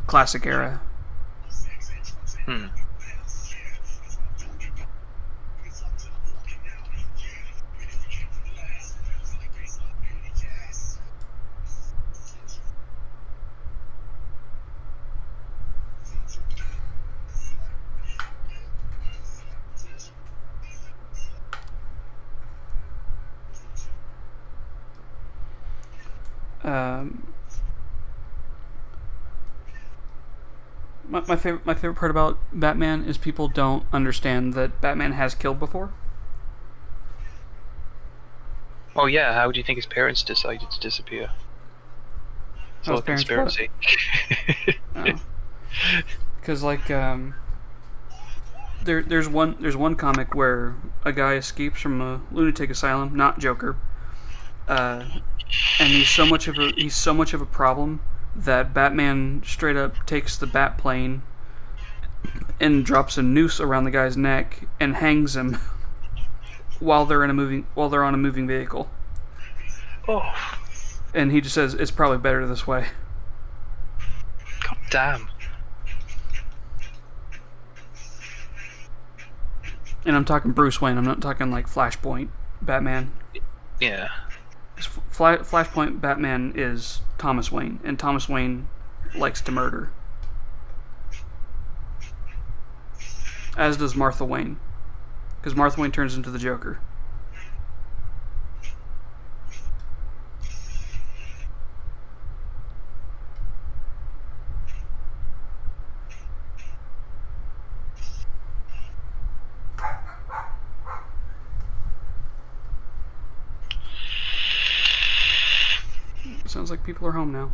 Speaker 1: classic era.
Speaker 2: Hmm.
Speaker 1: My favorite part about Batman is people don't understand that Batman has killed before.
Speaker 2: Oh yeah, how do you think his parents decided to disappear? It's
Speaker 1: How
Speaker 2: all
Speaker 1: his
Speaker 2: a
Speaker 1: parents what?
Speaker 2: conspiracy.
Speaker 1: Because there's one comic where a guy escapes from a lunatic asylum, not Joker, and he's so much of a problem that Batman straight up takes the bat plane and drops a noose around the guy's neck and hangs him while they're on a moving vehicle.
Speaker 2: Oh.
Speaker 1: And he just says it's probably better this way.
Speaker 2: God damn.
Speaker 1: And I'm talking Bruce Wayne. I'm not talking like Flashpoint Batman.
Speaker 2: Yeah.
Speaker 1: Flashpoint Batman is Thomas Wayne, and Thomas Wayne likes to murder. As does Martha Wayne. Because Martha Wayne turns into the Joker. Sounds like people are home now.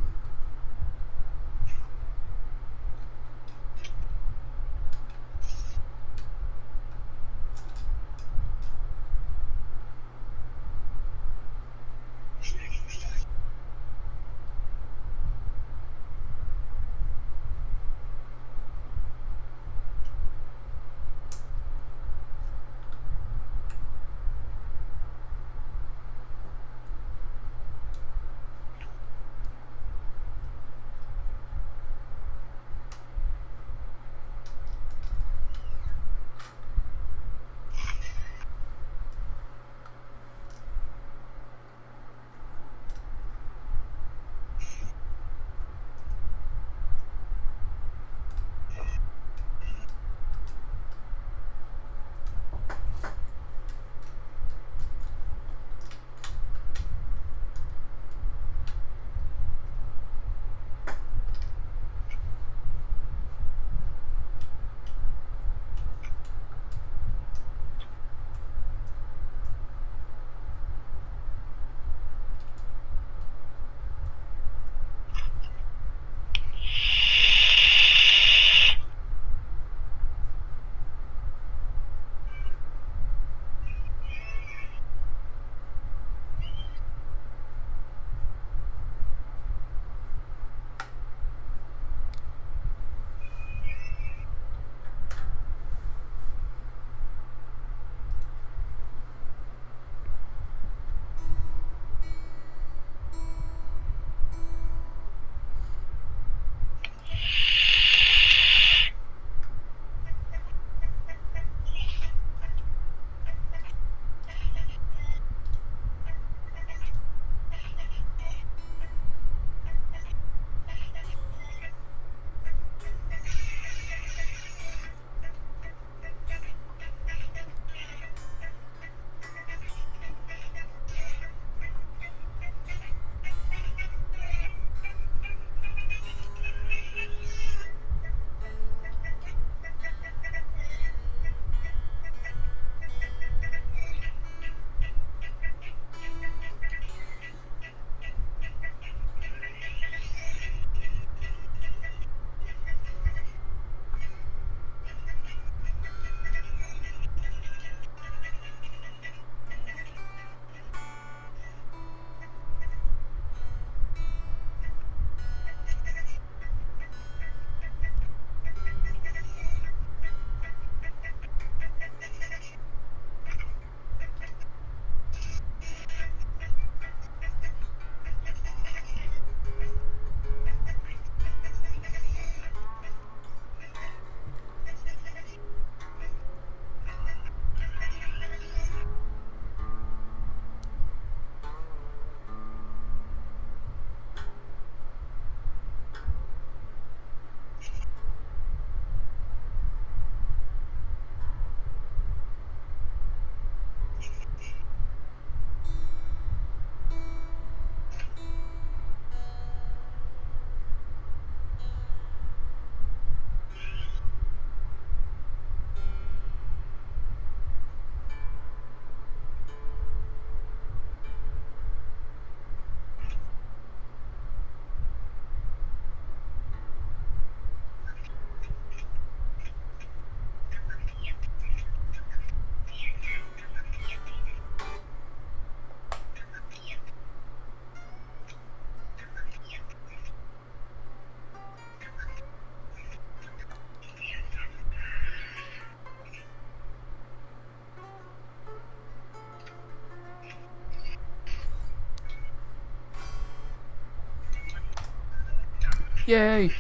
Speaker 1: Yay!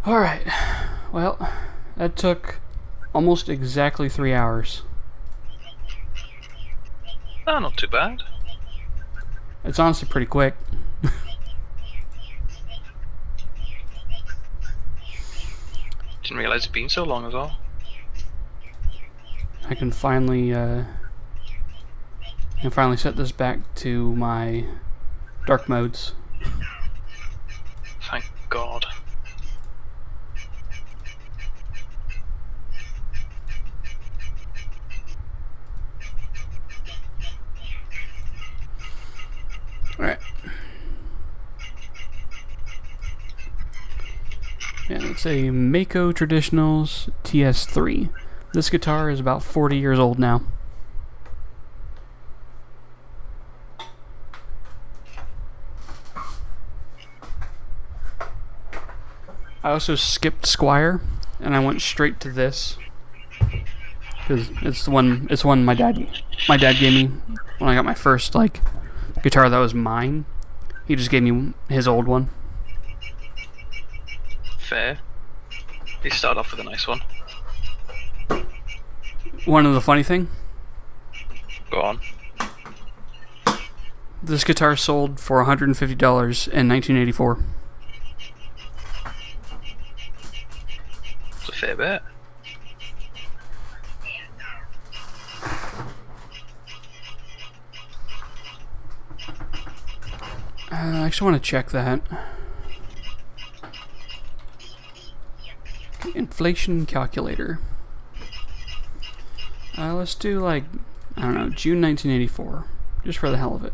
Speaker 1: Alright. Well, that took almost exactly 3 hours.
Speaker 2: Oh, not too bad.
Speaker 1: It's honestly pretty quick.
Speaker 2: Didn't realise it'd been so long as well.
Speaker 1: I can finally set this back to my dark modes.
Speaker 2: Thank God.
Speaker 1: Alright. Yeah, it's a Mako Traditionals TS3. This guitar is about 40 years old now. I also skipped Squire and I went straight to this because it's the one my dad gave me when I got my first guitar that was mine. He just gave me his old one.
Speaker 2: Fair. He started off with a nice one.
Speaker 1: One of the funny thing,
Speaker 2: Go on.
Speaker 1: this guitar sold for $150 in 1984.
Speaker 2: It's a fair bit.
Speaker 1: I actually want to check that. Inflation calculator. Let's do I don't know, June 1984, just for the hell of it.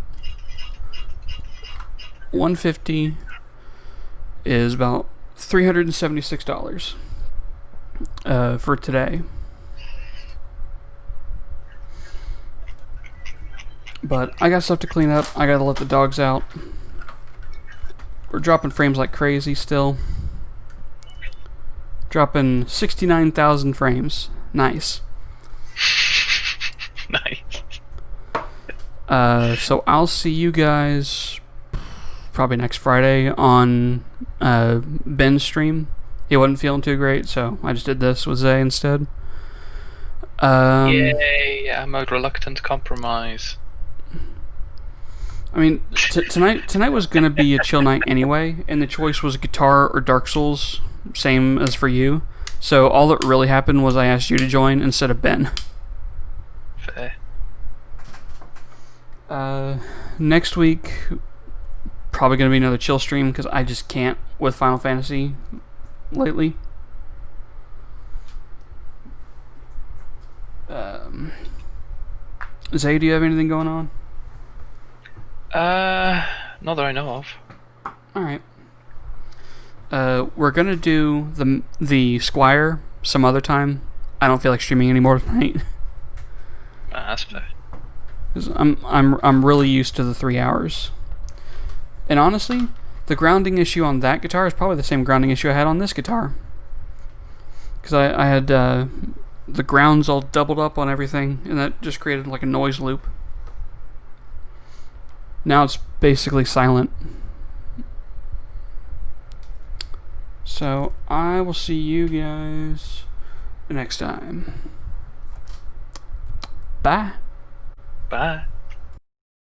Speaker 1: 150 is about $376 for today. But I got stuff to clean up. I gotta let the dogs out. We're dropping frames like crazy still. Dropping 69,000 frames. Nice.
Speaker 2: Nice.
Speaker 1: So I'll see you guys probably next Friday on Ben's stream. He wasn't feeling too great, so I just did this with Zay instead.
Speaker 2: Yay! I'm a reluctant compromise.
Speaker 1: I mean, tonight was gonna be a chill night anyway, and the choice was guitar or Dark Souls, same as for you. So all that really happened was I asked you to join instead of Ben.
Speaker 2: Fair.
Speaker 1: Next week, probably gonna be another chill stream because I just can't with Final Fantasy lately. Zay, do you have anything going on?
Speaker 2: Not that I know of.
Speaker 1: Alright. We're gonna do the Squire some other time. I don't feel like streaming anymore tonight.
Speaker 2: That's fair.
Speaker 1: 'Cause I'm really used to the 3 hours. And honestly, the grounding issue on that guitar is probably the same grounding issue I had on this guitar. Because I had the grounds all doubled up on everything, and that just created like a noise loop. Now it's basically silent. So I will see you guys next time. Bye.
Speaker 2: Bye.